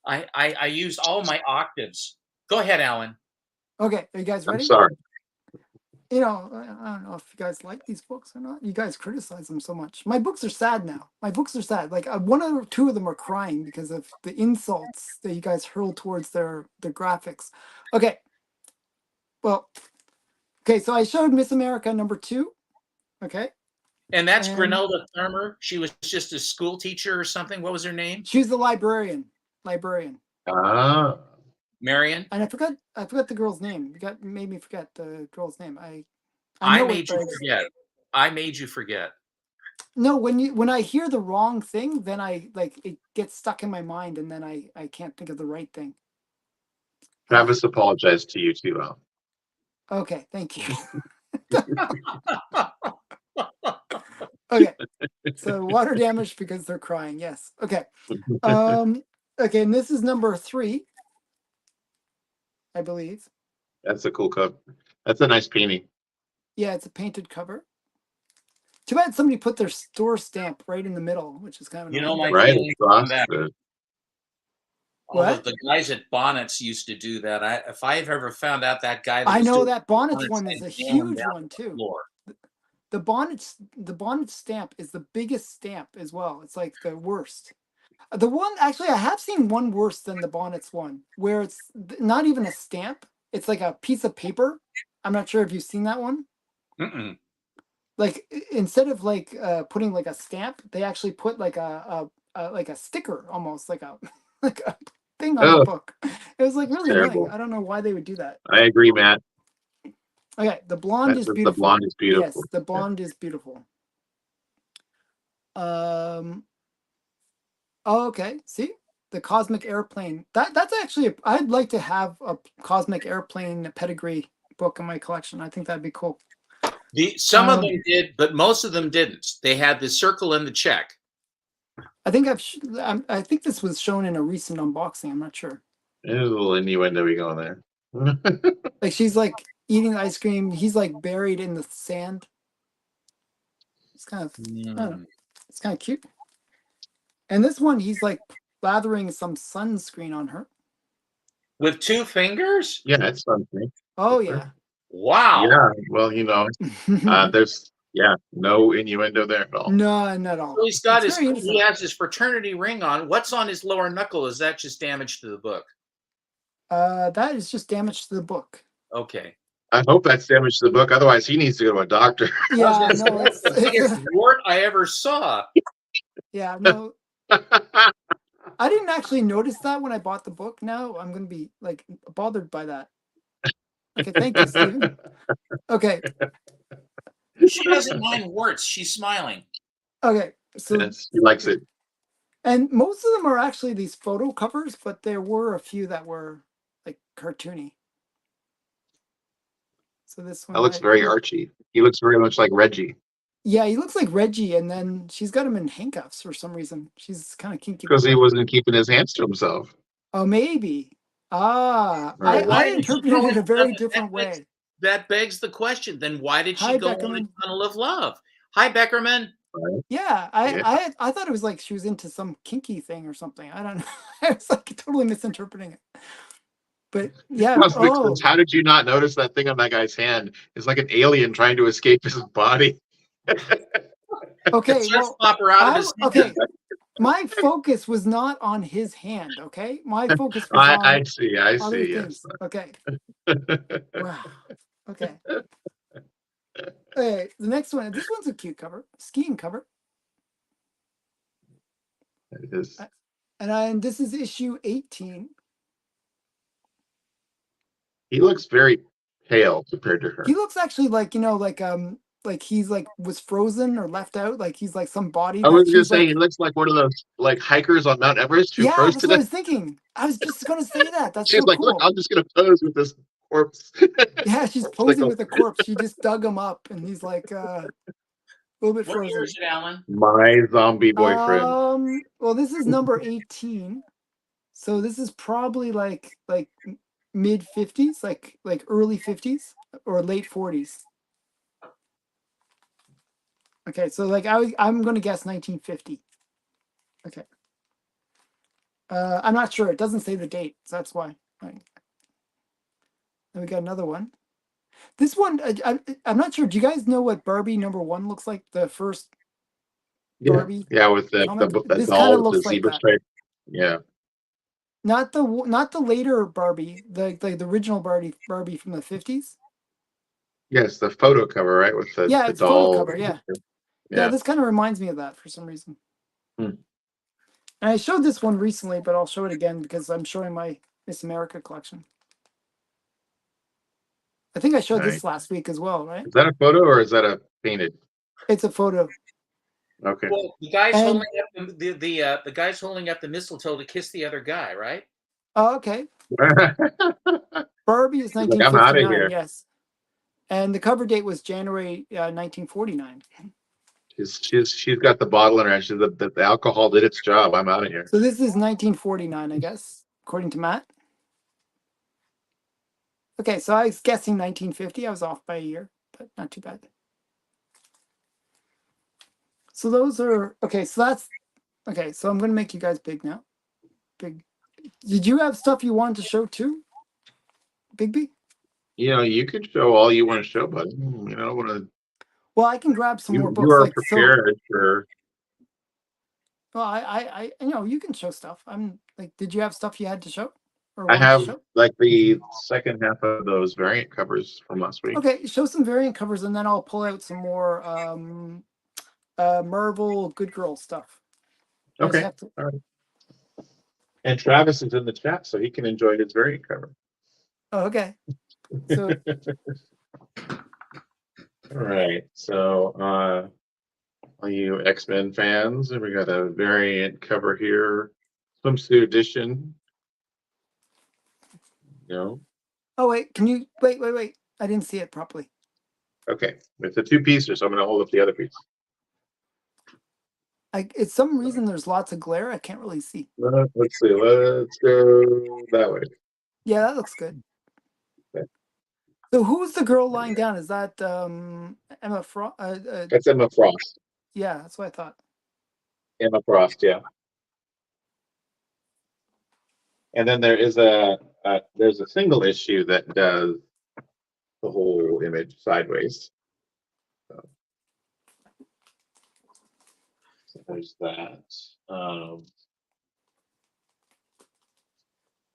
I used all my octaves. Go ahead, Alan. Okay, are you guys ready? I'm sorry. You know, I don't know if you guys like these books or not. You guys criticize them so much. My books are sad now. My books are sad. Like one or two of them are crying because of the insults that you guys hurl towards their graphics. Okay. Well, okay, so I showed Miss America #2. Okay. And that's Granolda Farmer. She was just a school teacher or something. What was her name? She's the librarian. Ah. Marion. And I forgot the girl's name. You made me forget the girl's name. I made you forget. I made you forget. No, when I hear the wrong thing, then it gets stuck in my mind, and then I can't think of the right thing. Travis apologized to you too, Al. Okay, thank you. Okay, so water damage because they're crying. Yes. Okay. Okay, and this is #3, I believe. That's a cool cover. That's a nice painting. Yeah, it's a painted cover. Too bad somebody put their store stamp right in the middle, which is kind of right across all of the guys at Bonnets used to do that. If I've ever found out that guy, I know that Bonnets one is a huge one too. The Bonnet stamp is the biggest stamp as well. It's like the worst. The one, actually, I have seen one worse than the Bonnets one, where it's not even a stamp. It's like a piece of paper. I'm not sure if you've seen that one. Mm-mm. Like instead of like putting like a stamp, they actually put like a sticker, almost like a thing on the book. It was like really annoying. I don't know why they would do that. I agree, Matt. Okay, the blonde is beautiful. The blonde is beautiful. Yes, the blonde is beautiful. Oh, okay. See, the cosmic airplane. That's actually I'd like to have a cosmic airplane pedigree book in my collection. I think that'd be cool. Some of them did, but most of them didn't. They had the circle and the check. I think I think this was shown in a recent unboxing. I'm not sure. There's a little innuendo we go there. Like she's like eating ice cream. He's like buried in the sand. It's kind of, I don't know, Mm. it's kind of cute. And this one, he's like lathering some sunscreen on her. With 2 fingers? Yeah, it's something. Oh yeah. Wow. Yeah, well, there's no innuendo there at all. No, not at all. So he's got It's very he innocent. has his fraternity ring on. What's on his lower knuckle? Is that just damage to the book? That is just damage to the book. Okay. I hope that's damage to the book. Otherwise, he needs to go to a doctor. Yeah, I was no, gonna say, that's the biggest wart I ever saw. yeah, no. I didn't actually notice that when I bought the book. Now I'm gonna be like bothered by that. Okay, thank you, Stephen. Okay, She doesn't mind warts. She's smiling. okay. So Yes, he likes it. and most of them are actually these photo covers, but there were a few that were like cartoony. So this one That looks very Archie. He looks very much like Reggie. Yeah, he looks like Reggie, and then she's got him in handcuffs for some reason. She's kind of kinky. Because he wasn't keeping his hands to himself. Oh, maybe. Ah, Right. I interpreted it a very different way. That begs the question. Then why did she Hi, go on Beckerman. a tunnel of love? Hi, Beckerman. Right. Yeah, I thought it was like she was into some kinky thing or something. I don't know. I was like totally misinterpreting it. But yeah, Because how did you not notice that thing on that guy's hand? It's like an alien trying to escape his body. okay. Just pop her out of his okay. My focus was not on his hand. Okay, my focus was on I see. other things. Yes. Okay. Wow. Okay. Okay. The next one. This one's a cute cover. Skiing cover. It is. And this is issue 18. He looks very pale compared to her. He looks actually like he's like was frozen or left out. Like he's like some body. I was gonna say like, he looks like one of those like hikers on Mount Everest who yeah, froze that's to what I death. was thinking. I was just gonna say that. That's She's so like, cool. look, I'm just gonna pose with this corpse. Yeah, she's posing with a corpse. She just dug him up, and he's like a little bit What frozen. year is it, Alan? My zombie boyfriend. Well, this is number 18, so this is probably like mid 50s, like early 50s or late 40s. Okay, so like I'm gonna guess 1950. Okay. I'm not sure. It doesn't say the date, so that's why. Right. Then we got another one. This one, I'm not sure. Do you guys know what Barbie #1 looks like? The first Barbie. Yeah, with the This doll kind of with the looks like zebra that. stripe. Yeah. Not the later Barbie, the original Barbie from the 50s. Yes, the photo cover, right? With the Yeah, it's doll. photo cover. Yeah. Yeah, this kind of reminds me of that for some reason. Hmm. And I showed this one recently, but I'll show it again because I'm showing my Miss America collection. I think I showed this last week as well, right? Is that a photo or is that a painted? It's a photo. Okay. Well, the guy's holding up the guy's holding up the mistletoe to kiss the other guy, right? Oh, okay. Barbie is 1959. I'm out of here. Yes, and the cover date was January 1949. She's got the bottle in her hand. The alcohol did its job. I'm out of here. So this is 1949, I guess, according to Matt. Okay, so I was guessing 1950. I was off by a year, but not too bad. So those are okay. So that's okay. So I'm gonna make you guys big now. Big. Did you have stuff you wanted to show too, Bigby? You can show all you want to show, but want to. Well, I can grab some more books. You are prepared for. Well, I you can show stuff. I'm like, did you have stuff you had to show? Or I have to show? like the second half of those variant covers from last week. Okay, show some variant covers, and then I'll pull out some more Marvel Good Girl stuff. Okay. All right. And Travis is in the chat, so he can enjoy his variant cover. Oh, okay. So. All right. So, all you X-Men fans, we got a variant cover here, swimsuit edition. No. Oh wait, can you wait? I didn't see it properly. Okay, it's a two-piecer, so I'm going to hold up the other piece. It's some reason there's lots of glare. I can't really see. Let's see. Let's go that way. Yeah, that looks good. Okay. So who's the girl lying down? Is that Emma Frost? That's Emma Frost. Yeah, that's what I thought. Emma Frost, yeah. And then there is there's a single issue that does the whole image sideways. So there's that.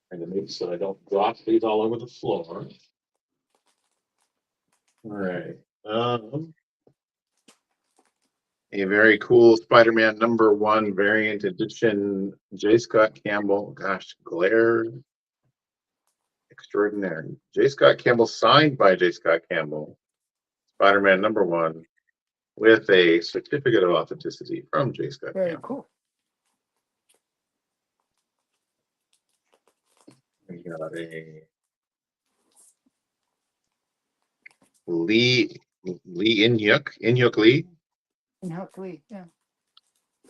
And to make so I don't drop these all over the floor. All right. A very cool Spider-Man #1 variant edition, J. Scott Campbell. Gosh, glare extraordinary. J. Scott Campbell, signed by J. Scott Campbell. Spider-Man #1 with a certificate of authenticity from J. Scott Very Campbell. cool. We got a Lee Inhyuk Lee. And Huckley, yeah.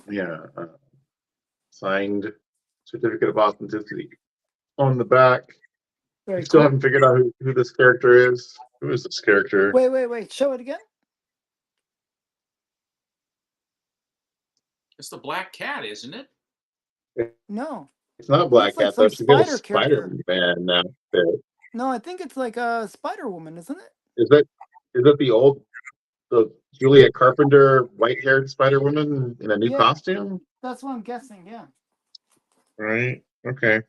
Yeah, signed certificate of authenticity on the back. Very I still cool. haven't figured out who this character is. Who is this character? Wait. Show it again. It's the Black Cat, isn't it? No. It's not Black Looks like Cat though. some She's got a spider character. Spider-Man outfit. No, I think it's like a Spider Woman, isn't it? Is that the Juliet Carpenter white-haired Spider-Woman in a new Yeah. costume? That's what I'm guessing. Yeah. Right. Okay.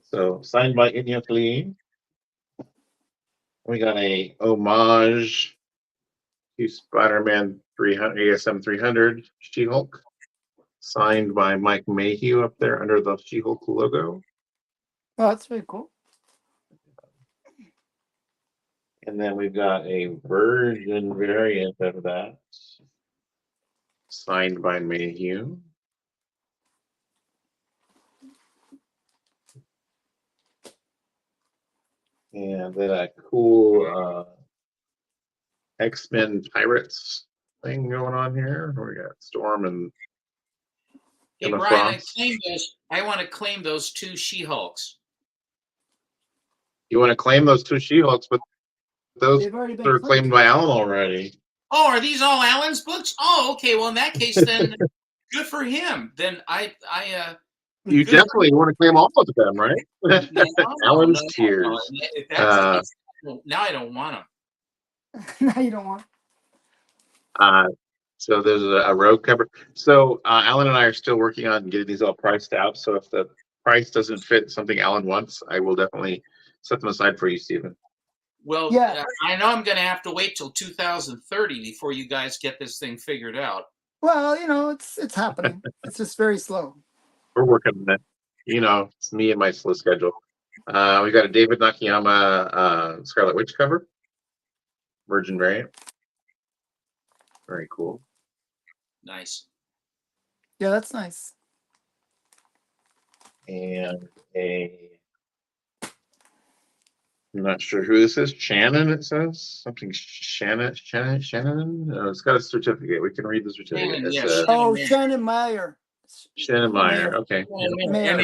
So signed by Inhyuk Lee. We got a homage to Spider-Man 300 ASM 300 She-Hulk, signed by Mike Mayhew up there under the She-Hulk logo. Oh, that's very cool. And then we've got a version variant of that, signed by Mayhew. And then a cool X-Men Pirates thing going on here. We got Storm and Hey, Emma Brian, Frost. I want to claim those 2 She-Hulks. You want to claim those 2 She-Hulks, but those They've already been are claimed by Alan already. Oh, are these all Alan's books? Oh, okay. Well, in that case, then good for him. Then You good. definitely want to claim all of them, right? No, Alan's no. tears. If that's the case, now I don't want them. Now you don't want. So there's a road cover. So Alan and I are still working on getting these all priced out. So if the price doesn't fit something Alan wants, I will definitely set them aside for you, Stephen. Well, Yeah. I know I'm going to have to wait till 2030 before you guys get this thing figured out. Well, it's happening. It's just very slow. We're working on it. It's me and my slow schedule. We got a David Nakayama Scarlet Witch cover, Virgin variant. Very cool. Nice. Yeah, that's nice. And I'm not sure who this is. Shannon, it says something. Shannon. No, it's got a certificate. We can read the certificate. Shannon, It's, Oh, Shannon Meyer. Shannon Meyer. Okay. Mayor.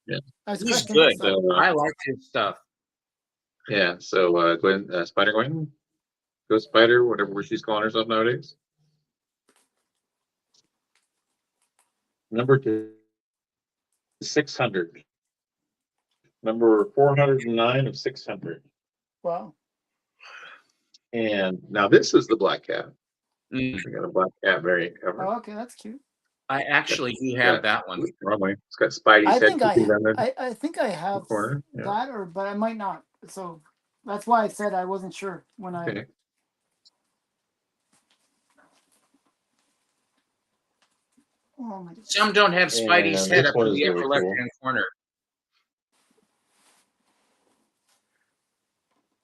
Yeah. I was He's correcting good. myself. I like his stuff. Yeah. So Gwen, Spider Gwen, Ghost Spider, whatever she's calling herself nowadays. Number 600. Number 409 of 600. Wow. And now this is the Black Cat. Mm. We got a Black Cat variant cover. Oh, okay, that's cute. I actually do have that one. Wrong way. It's got Spidey's I head think peeking down the I think I have corner. Yeah. that, but I might not. So that's why I said I wasn't sure when I. Okay. Oh my. Some don't have Spidey's And head this up one in is the upper really left-hand corner.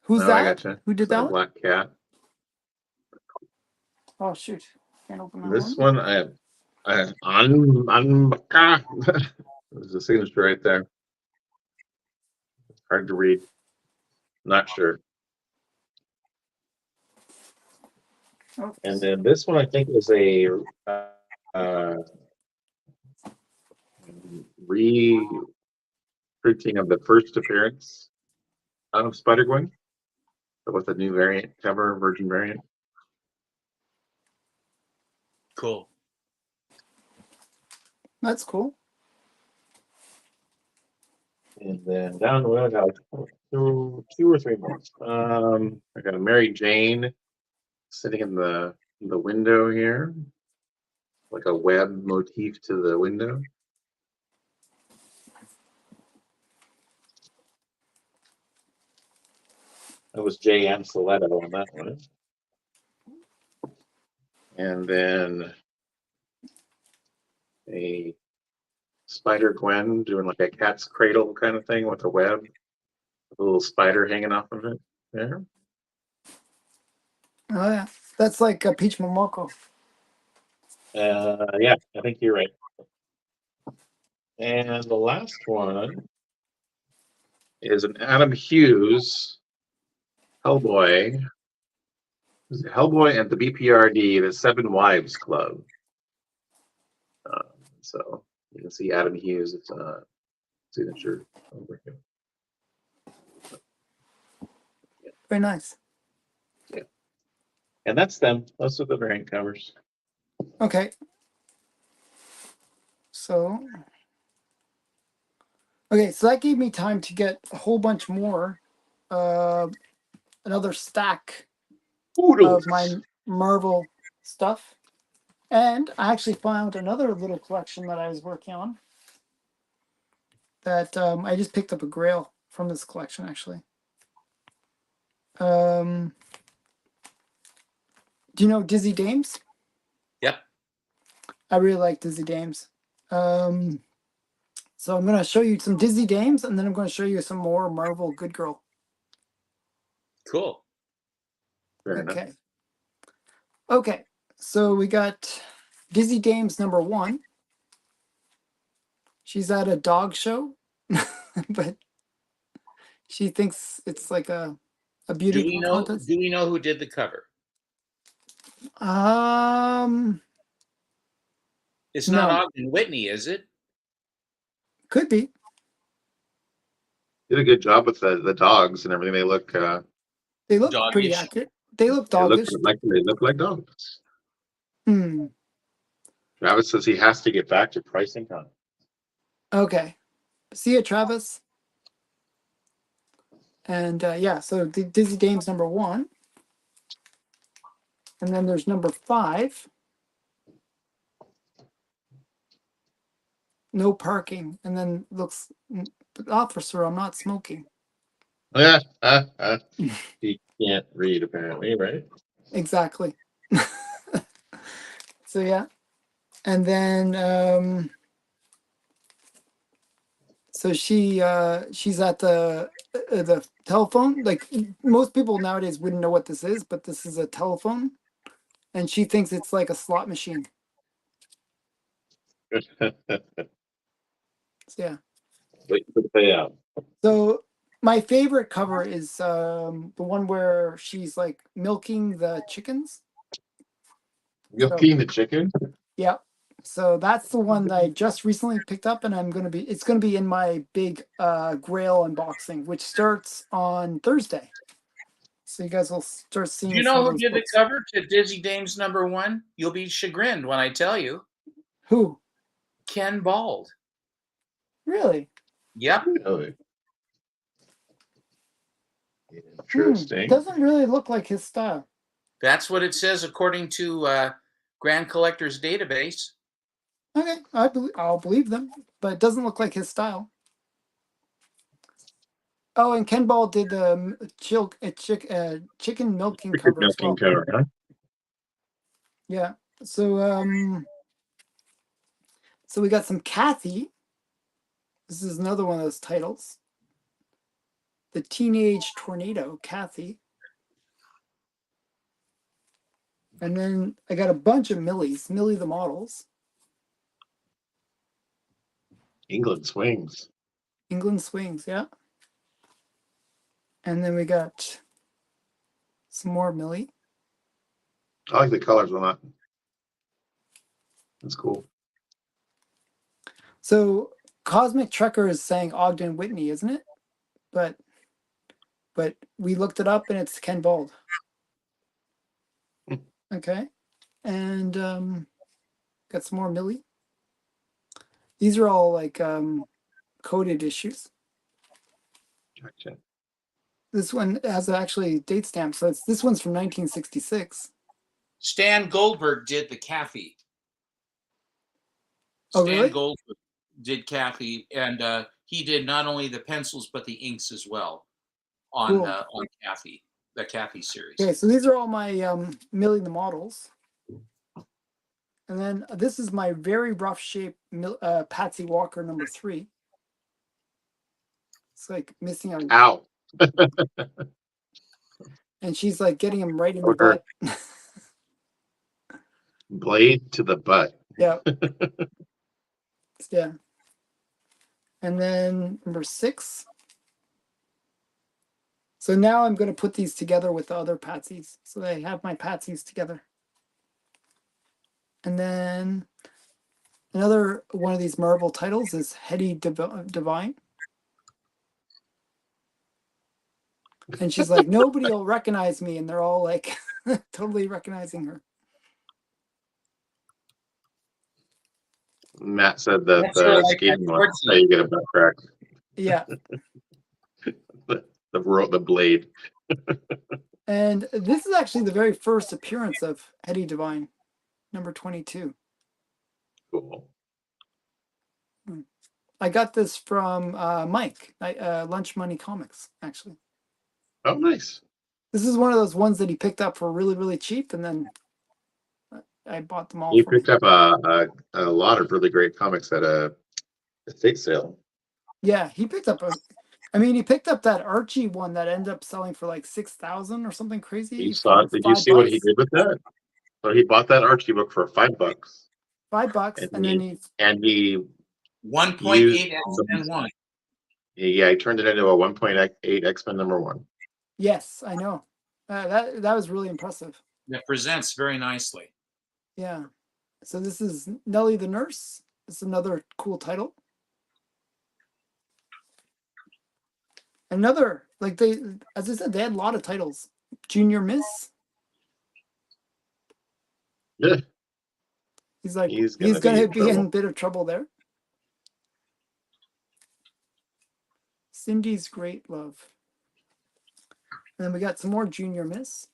Who's I that? gotcha. Who did So that one? Black Cat. Oh shoot! Can't open that This one. one I have on there's a signature right there. Hard to read. Not sure. Oh. And then this one I think is a reprinting of the first appearance of Spider-Gwen with a new variant cover, Virgin variant. Cool. That's cool. And then down the way, I got two or three more. I got a Mary Jane sitting in the window here, like a web motif to the window. That was J.M. Stiletto on that one. And then a Spider Gwen doing like a cat's cradle kind of thing with a web, with a little spider hanging off of it there. Oh yeah, that's like a Peach Momoko. Yeah, I think you're right. And the last one is an Adam Hughes Hellboy. Hellboy and the BPRD, the Seven Wives Club. So you can see Adam Hughes' signature over here. Very nice. Yeah. And that's them. Those are the variant covers. Okay. So, okay, so that gave me time to get a whole bunch more. Another stack Oodles. of my Marvel stuff. And I actually found another little collection that I was working on that I just picked up a grail from this collection, actually. Do you know Dizzy Dames? Yep. I really like Dizzy Dames. So I'm going to show you some Dizzy Dames, and then I'm going to show you some more Marvel Good Girl. Cool. Fair enough. Okay. Okay. So we got Dizzy Dames number 1. She's at a dog show, but she thinks it's like a beauty contest. Do we know who did the cover? It's not No. Ogden Whitney, is it? Could be. Did a good job with the dogs and everything. They look pretty Doggish. accurate. They look they look doggish. like dogs. Hmm. Travis says he has to get back to pricing con. Okay. See you, Travis. And yeah, so Dizzy Dames number 1. And then there's number 5. No parking. And then looks, officer, I'm not smoking. Yeah, he can't read apparently, right? Exactly. So yeah. And then so she's at the telephone. Like most people nowadays wouldn't know what this is, but this is a telephone, and she thinks it's like a slot machine. So yeah. Wait for the payout. So my favorite cover is the one where she's like milking the chickens. Milking the chicken? Yeah. So that's the one that I just recently picked up, and it's gonna be in my big Grail unboxing, which starts on Thursday. So you guys will start seeing. Do you know who did the cover to Dizzy Dames number 1? You'll be chagrined when I tell you. Who? Ken Bald. Really? Yep. Really? Interesting. Doesn't really look like his style. That's what it says according to Grand Collector's Database. Okay, I'll believe them, but it doesn't look like his style. Oh, and Ken Ball did the chicken milking cover as well. Cover, huh? Yeah. So so we got some Kathy. This is another one of those titles. The Teenage Tornado, Kathy. And then I got a bunch of Millies, Millie the models. England Swings. England Swings, yeah. And then we got some more Millie. I like the colors on that. That's cool. So Cosmic Trekker is saying Ogden Whitney, isn't it? But we looked it up and it's Ken Bald. Okay. And Got some more Millie. These are all like coded issues. Gotcha. This one has actually date stamp, so this one's from 1966. Stan Goldberg did the Kathy. Oh, Stan really? Goldberg did Kathy, and he did not only the pencils but the inks as well on Kathy, the Kathy series. Okay, so these are all my Millie the models. And then this is my very rough shape Patsy Walker #3. It's like missing out. Ow. And she's like getting him right in the Okay. butt. Blade to the butt. Yeah. Yeah. And then #6. So now I'm going to put these together with the other Patsies. So I have my Patsies together. And then another one of these Marvel titles is Hetty Divine. And she's like, nobody will recognize me. And they're all like totally recognizing her. Matt said that the skating one, how you get a butt crack. Yeah. The blade. And this is actually the very first appearance of Hetty Divine, #22. Cool. I got this from Mike, Lunch Money Comics, actually. Oh, nice. This is one of those ones that he picked up for really, really cheap, and then I bought them all. He picked up a lot of really great comics at a estate sale. Yeah, he picked up he picked up that Archie one that ended up selling for like 6,000 or something crazy. You saw it? Did you see what he did with that? So he bought that Archie book for $5. $5, and then he 1.8 X-Men 1. Yeah, he turned it into a 1.8 X-Men #1. Yes, I know. That was really impressive. That presents very nicely. Yeah. So this is Nellie the Nurse. It's another cool title. Another, like as I said, they had a lot of titles. Junior Miss. Yeah. He's like, he's gonna be in a bit of trouble there. Cindy's Great Love. And then we got some more Junior Miss.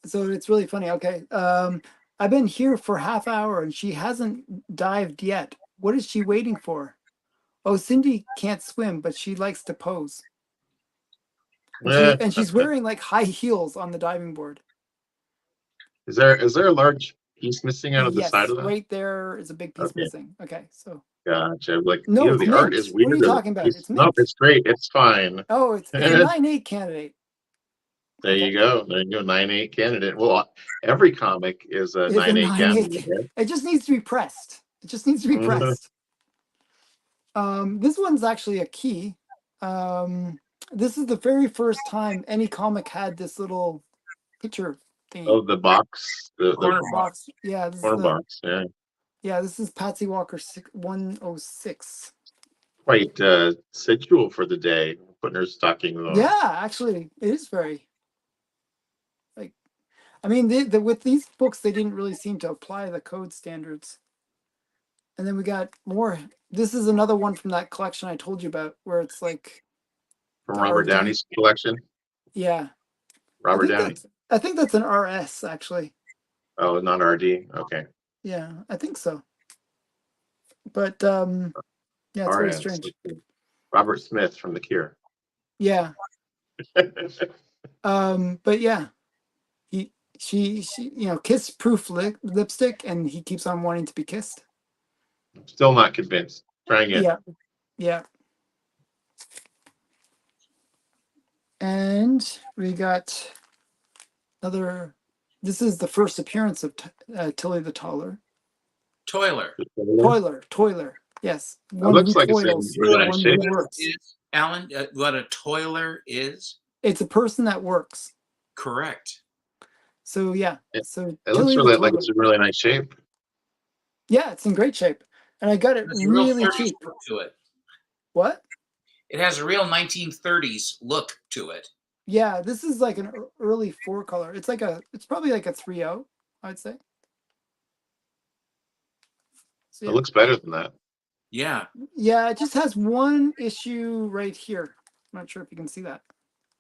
So it's really funny. Okay. I've been here for half hour and she hasn't dived yet. What is she waiting for? Oh, Cindy can't swim, but she likes to pose. And she's wearing like high heels on the diving board. Is there a large piece missing out of the side of that? Right there is a big piece missing. Okay, so. Gotcha. Like, no, the art is weird. What are you talking about? It's no, it's great. It's fine. Oh, it's a 9/8 candidate. There you go. There you go. 9/8 candidate. Well, every comic is a 9/8 candidate. It just needs to be pressed. It just needs to be pressed. This one's actually a key. This is the very first time any comic had this little picture thing. Oh, the box. The corner box. Yeah. This corner box. Yeah. Yeah, this is Patsy Walker 106. Quite sensual for the day, putting her stocking on. Yeah, actually, it is very. Like, I mean, with these books, they didn't really seem to apply the code standards. And then we got more. This is another one from that collection I told you about, where it's like from Robert Downey's collection. Yeah, Robert Downey. I think that's an RS actually. Oh, not RD. Okay. Yeah, I think so. But yeah, it's very strange. Robert Smith from The Cure. Yeah. But yeah, she kiss proof lipstick, and he keeps on wanting to be kissed. Still not convinced. Try again. Yeah. And we got another. This is the first appearance of Tilly the Toiler. Toiler. Yes. It looks like it's really nice shape. Alan, what a toiler is? It's a person that works. Correct. So yeah. It looks really like it's in really nice shape. Yeah, it's in great shape, and I got it really cheap. To it. What? It has a real 1930s look to it. Yeah, this is like an early 4-color. It's probably like a 3.0. I'd say. So, It yeah. looks better than that. Yeah. Yeah, it just has one issue right here. I'm not sure if you can see that.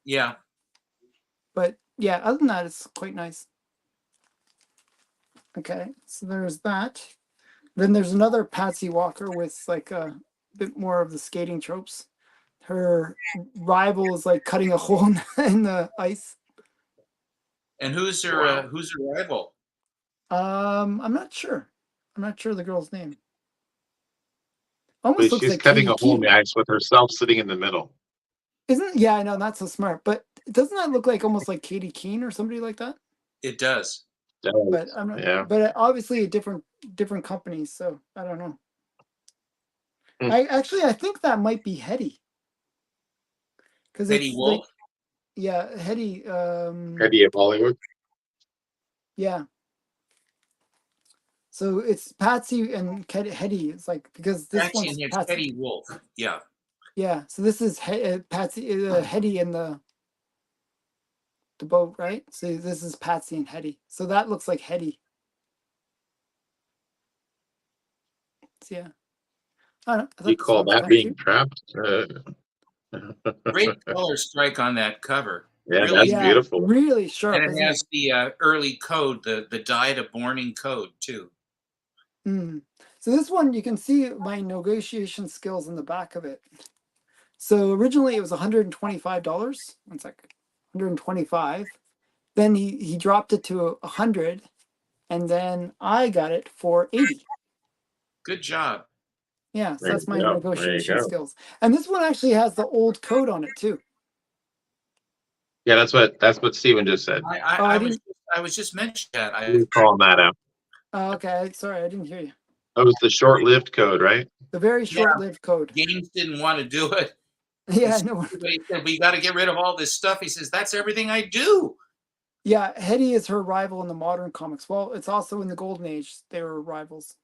Yeah. But yeah, other than that, it's quite nice. Okay, so there's that. Then there's another Patsy Walker with like a bit more of the skating tropes. Her rival is like cutting a hole in the ice. And who's her Wow. rival? I'm not sure. I'm not sure the girl's name. But Almost looks she's like cutting Katie a hole in the Keene. ice with herself sitting in the middle. Isn't? Yeah, I know, not so smart. But doesn't that look like almost like Katie Keene or somebody like that? It does. But I'm not. Yeah. But obviously a different companies. So I don't know. Hmm. I think that might be Hetty. Because Hetty it's Wolf. like, yeah, Hetty. Eddie of Hollywood. Yeah. So it's Patsy and Hetty. It's like because this Patsy one's and it's Patsy. Hetty Wolf. Yeah. Yeah. So this is Patsy, Hetty in the boat, right? So this is Patsy and Hetty. So that looks like Hetty. So yeah. I don't know. I You thought this call one was that kind of being cute. trapped? Great color strike on that cover. Yeah, Really. that's Yeah, beautiful. really sharp, And it isn't has the early code, the diet of mourning code too. it? Mm. So this one, you can see my negotiation skills in the back of it. So originally it was $125. One sec, 125. Then he dropped it to 100, and then I got it for 80. Good job. Yeah, so There that's you my go. There you negotiation go. skills. And this one actually has the old code on it too. Yeah, that's what Steven just said. Oh, I I didn't. was just mentioning that. He's calling that out. Oh, okay, sorry, I didn't hear you. That was the short-lived code, right? The very Yeah. short-lived code. Games didn't want to do it. Yeah, And no. everybody said, we got to get rid of all this stuff. He says, that's everything I do. Yeah, Hetty is her rival in the modern comics. Well, it's also in the Golden Age. They were rivals.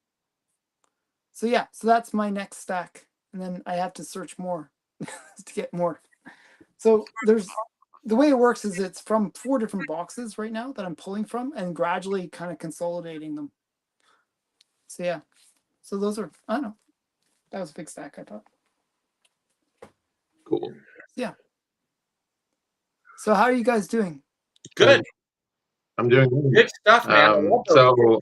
So yeah, so that's my next stack. And then I have to search more to get more. So there's the way it works is it's from 4 different boxes right now that I'm pulling from and gradually kind of consolidating them. So yeah. So those are, I don't know. That was a big stack, I thought. Cool. Yeah. So how are you guys doing? Good. I'm doing Good stuff, man. I love those.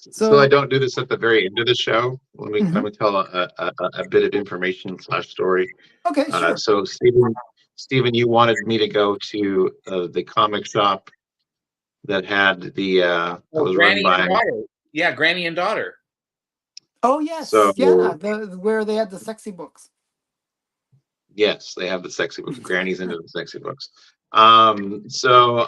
So I don't do this at the very end of the show. Let me Mhm. tell a bit of information / story. Okay, sure. So Steven, you wanted me to go to the comic shop that had the that was run Granny by. and daughter. Yeah, Granny and daughter. Oh yes, So yeah, the where they had the sexy books. yes, they have the sexy books. Granny's into the sexy books. So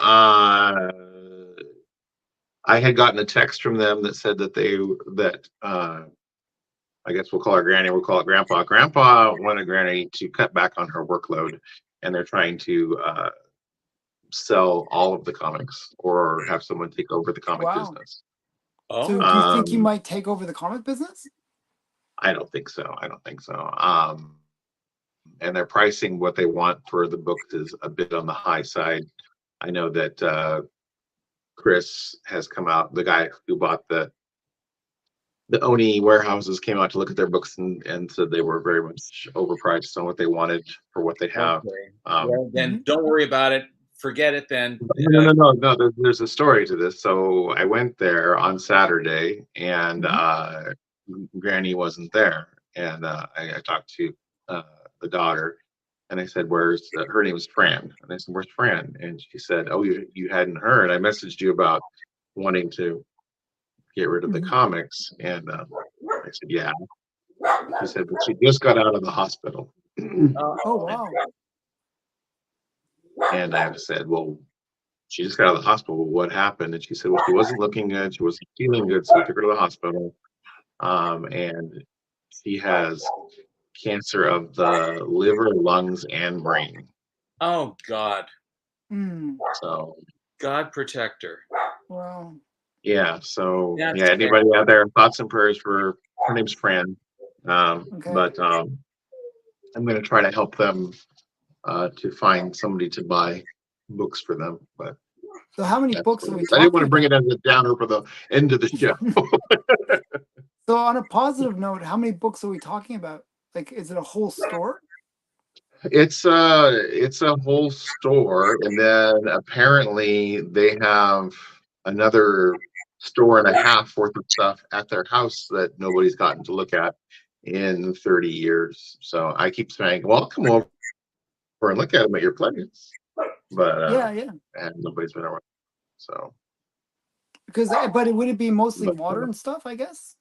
I had gotten a text from them that said that I guess we'll call her Granny. We'll call it Grandpa. Grandpa wanted Granny to cut back on her workload, and they're trying to sell all of the comics or have someone take over the comic Wow. business. So do you think you might take over the comic business? I don't think so. I don't think so. And their pricing, what they want for the books, is a bit on the high side. I know that Chris has come out. The guy who bought the Oni warehouses came out to look at their books and said they were very much overpriced on what they wanted for what they have. Okay. Well, then Mhm. don't worry about it. Forget it then. No. There's a story to this. So I went there on Saturday, and Granny wasn't there, and I talked to the daughter, and I said, "Where's her name is Fran?" And I said, "Where's Fran?" And she said, "Oh, you hadn't heard. I messaged you about wanting to get rid of the Mhm. comics," and I said, "Yeah." She said, "But she just got out of the hospital." Oh wow. And I said, "Well, she just got out of the hospital. What happened?" And she said, "Well, she wasn't looking good. She wasn't feeling good, so we took her to the hospital. And she has cancer of the liver, lungs, and brain." Oh God. Mm. So God protect her. Wow. yeah, so That's yeah, anybody out there, thoughts and prayers for her name's Fran. Okay. But I'm going to try to help them to find somebody to buy books for them. But So how many books are we I talking didn't want to bring about? it as a downer for the end of the show. So on a positive note, how many books are we talking about? Like, is it a whole store? It's a whole store, and then apparently they have another store and a half worth of stuff at their house that nobody's gotten to look at in 30 years. So I keep saying, well, come over and look at them at your place. But Yeah. and nobody's been around. So But would it be mostly but, modern stuff, I guess?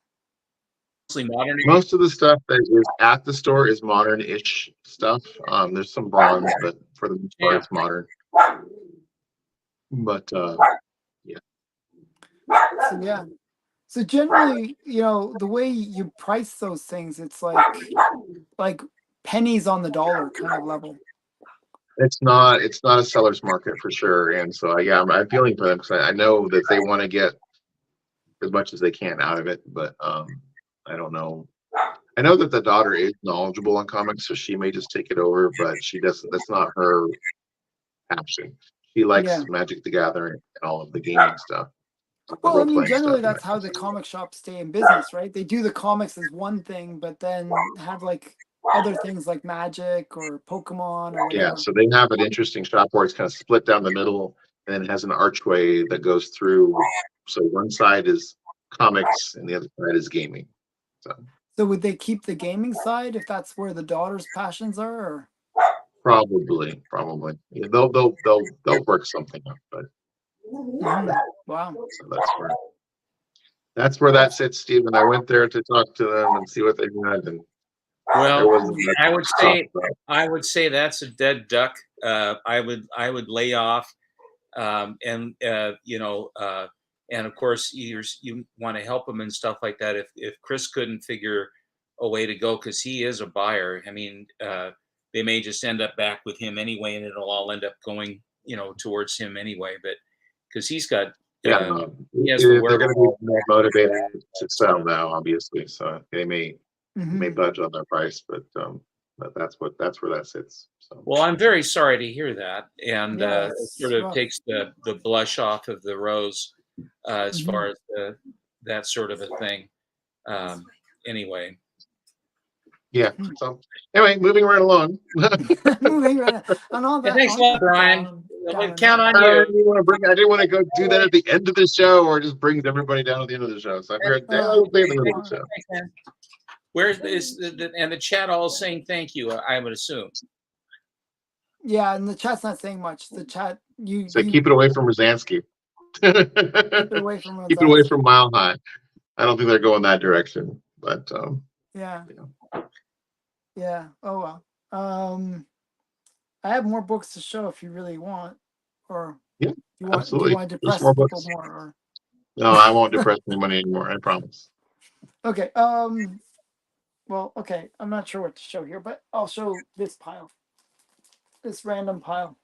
Mostly modern. most of the stuff that is at the store is modern-ish stuff. There's some bronze, but for the most part, Yeah. it's modern. But yeah. So yeah. So generally, the way you price those things, it's like pennies on the dollar kind of level. It's not a seller's market for sure, and so yeah, I'm feeling for them because I know that they want to get as much as they can out of it, but I don't know. I know that the daughter is knowledgeable on comics, so she may just take it over, but she doesn't. That's not her passion. She likes Yeah. Magic the Gathering and all of the gaming stuff. Well, I mean, role-playing generally stuff. that's how the comic shops stay in business, right? They do the comics as one thing, but then have like other things like Magic or Pokemon or Yeah, whatever. so they have an interesting shop where it's kind of split down the middle and then it has an archway that goes through. So one side is comics and the other side is gaming. So would they keep the gaming side if that's where the daughter's passions are? Or? Probably. Yeah, they'll work something out, but Wow. so that's where that sits, Stephen. I went there to talk to them and see what they had, and well, I would say that's a dead duck. I would lay off, and and of course you want to help them and stuff like that. If Chris couldn't figure a way to go, because he is a buyer, I mean, they may just end up back with him anyway, and it'll all end up going towards him anyway. But because he's got he has the they're going to be wherewithal. more motivated to sell now, obviously. So they may budge on their price, but that's where that sits. So. Well, I'm very sorry to hear that, and Yeah, it it's sort of rough. takes the blush off of the rose as far as that sort of a thing. Anyway. Yeah. So anyway, moving right along. Moving right on all that. Thanks a lot, Brian. Down Count on I you. didn't want to go do that at the end of the show, or just brings everybody down at the end of the show. So I figured I'll say the middle of the show. Where's and the chat all saying thank you? I would assume. Yeah, and the chat's not saying much. The chat, keep it away from Rosansky. Keep it away from keep it away from Mile High. I don't think they're going that direction, but yeah. Yeah. Oh well. I have more books to show if you really want, or yeah, absolutely. Do you want to depress more people books. more? Or? No, I won't depress anybody anymore. I promise. Okay. Well, okay. I'm not sure what to show here, but I'll show this pile. This random pile.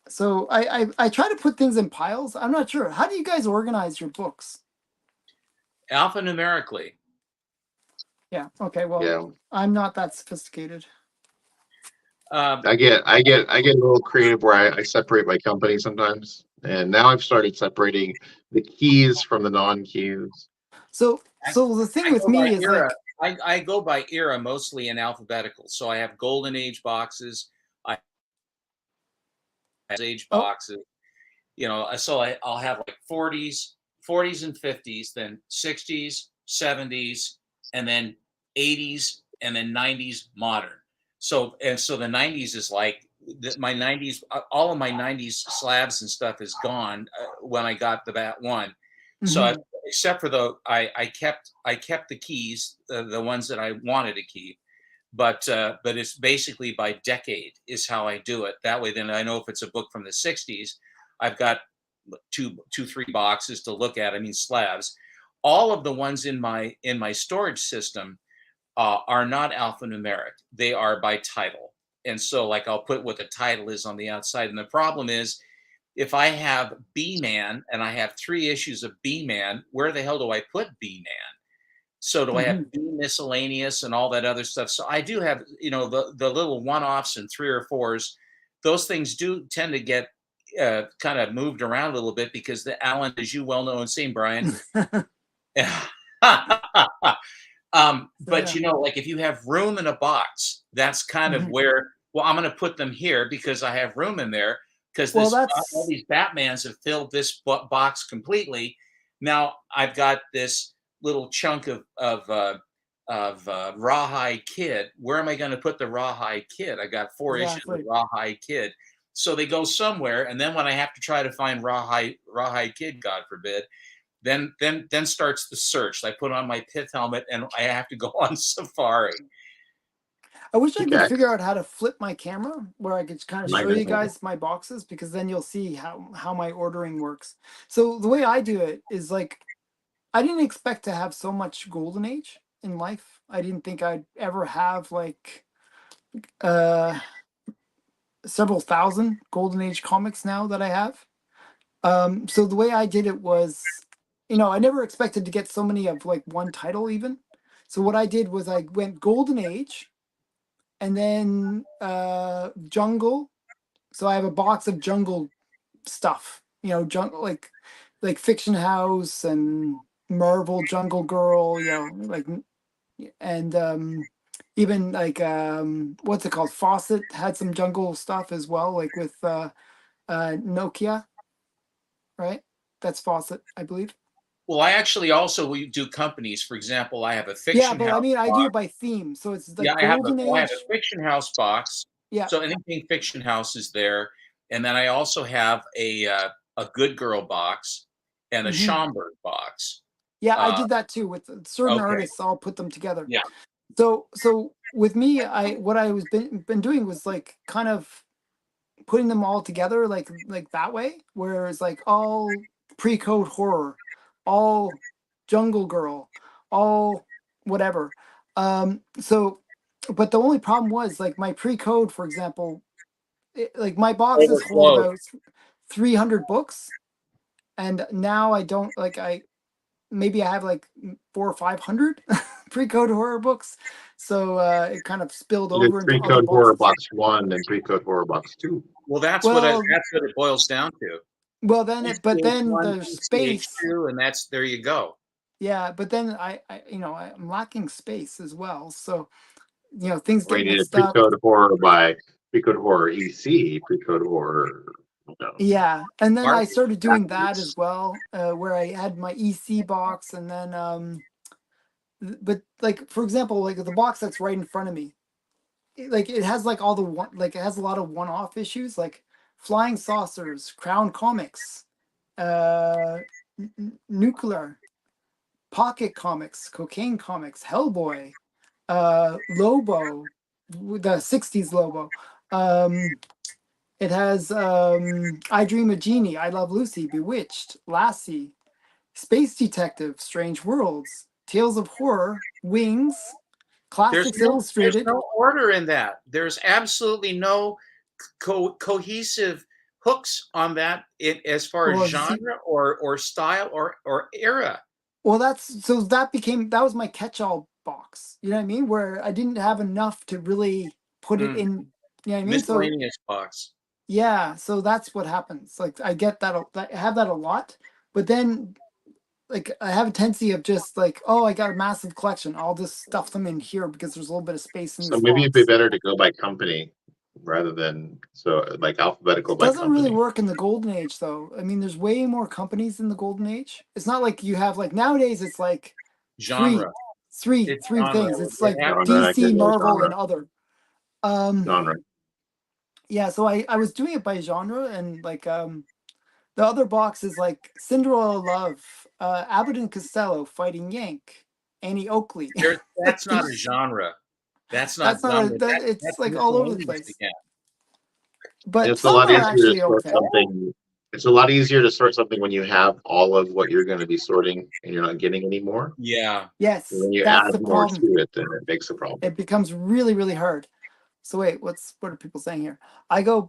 So I try to put things in piles. I'm not sure. How do you guys organize your books? Alphanumerically. Yeah. Okay. Well, I'm not that sophisticated. I get a little creative where I separate my company sometimes, and now I've started separating the keys from the non-keys. So the thing with me is era. I go by era mostly in alphabetical. So I have golden age boxes. I have age boxes. So I'll have like 40s and 50s, then 60s, 70s, and then 80s, and then 90s modern. So the 90s is like my 90s. All of my 90s slabs and stuff is gone when I got the Bat One. So except for I kept the keys, the ones that I wanted to keep, but it's basically by decade is how I do it. That way, then I know if it's a book from the 60s, I've got two, 3 boxes to look at. I mean slabs. All of the ones in my storage system are not alphanumeric. They are by title. And so like I'll put what the title is on the outside. And the problem is if I have B-Man and I have 3 issues of B-Man, where the hell do I put B-Man? So do I have B miscellaneous and all that other stuff? So I do have, the little one-offs and 3 or 4s. Those things do tend to get kind of moved around a little bit because the Alan, as you well know and seen, Brian. But Yeah. you know, like if you have room in a box, that's kind of Mhm. where, well, I'm going to put them here because I have room in there because Well, this all that's these Batmans have filled this box completely. Now I've got this little chunk of Rawhide Kid. Where am I going to put the Rawhide Kid? I got 4 issues of exactly. Rawhide Kid, so they go somewhere. And then when I have to try to find Rawhide Kid, God forbid, then starts the search. I put on my pith helmet and I have to go on safari. I wish I could Okay. figure out how to flip my camera where I could kind of My show you God. guys my boxes, because then you'll see how my ordering works. So the way I do it is like, I didn't expect to have so much golden age in life. I didn't think I'd ever have like uh several thousand golden age comics now that I have. So the way I did it was, I never expected to get so many of like one title even. So what I did was I went golden age and then jungle. So I have a box of jungle stuff, jungle like Fiction House and Marvel Jungle Girl, like, and even like what's it called? Fawcett had some jungle stuff as well, like with Nokia, right? That's Fawcett, I believe. Well, I actually also we do companies. For example, I have a Yeah, Fiction but I House mean, I do box. it by theme, so it's Yeah, like Golden I have a Age. Fiction House box. Yeah. So anything Fiction House is there, and then I also have a Good Girl box and a Hmm. Schomburg box. Yeah, I Uh, did that too with certain okay, artists. I'll put them together. yeah. So with me, what I was been doing was like kind of putting them all together like that way, where it's like all pre-code horror, all jungle girl, all whatever. So but the only problem was like my pre-code, for example, like my boxes hold Overflowed. about 300 books, and now I don't like I maybe I have like 400 or 500 pre-code horror books, so it kind of spilled You did over into three other code horror boxes. box 1 and 3 code horror box 2. Well, Well, that's what it boils down to. but then PCH1, there's space. PCH2, and that's there you go. Yeah, but then I'm lacking space as well, so things We get need a mixed pre up. code horror by pre code horror EC, pre code horror. Yeah, and then I Marvel started doing that as backwards. well, where I had my EC box, and then but like for example, like the box that's right in front of me, like it has like all the one, like it has a lot of one-off issues, like Flying Saucers, Crown Comics, uh Nuclear, Pocket Comics, Cocaine Comics, Hellboy, Lobo, the 60s Lobo. It has I Dream of Jeannie, I Love Lucy, Bewitched, Lassie, Space Detective, Strange Worlds, Tales of Horror, Wings, Classics There's Illustrated. no order in that. There's absolutely no cohesive hooks on that as far as Well, see, genre or style or era. well, that was my catch-all box. You know what I mean? Where I didn't have enough to really put it Mm, in. You know what I mean? So miscellaneous box. yeah, so that's what happens. Like I get that, I have that a lot, but then like I have a tendency of just like, oh, I got a massive collection. I'll just stuff them in here because there's a little bit of space in So this maybe it'd be box. better to go by company rather than like alphabetical It by doesn't really company. work in the golden age though. I mean, there's way more companies in the golden age. It's not like you have like nowadays it's like three, Genre. three, It's three genre. things. It's It like has Genre, I get DC, you. Marvel, Genre, and other. Um genre. yeah, so I was doing it by genre, and like the other box is like Cinderella Love, Abbott and Costello fighting Yank, Annie Oakley. that's not a genre. That's not That's not genre. it's That's like all over the miscellaneous place. again. But It's a some lot are easier to actually sort okay. something. It's a lot easier to sort something when you have all of what you're going to be sorting and you're not getting any more. Yeah. Yes, When you that's add the more to problem. it, then it makes a problem. It becomes really, really hard. So wait, what are people saying here? I go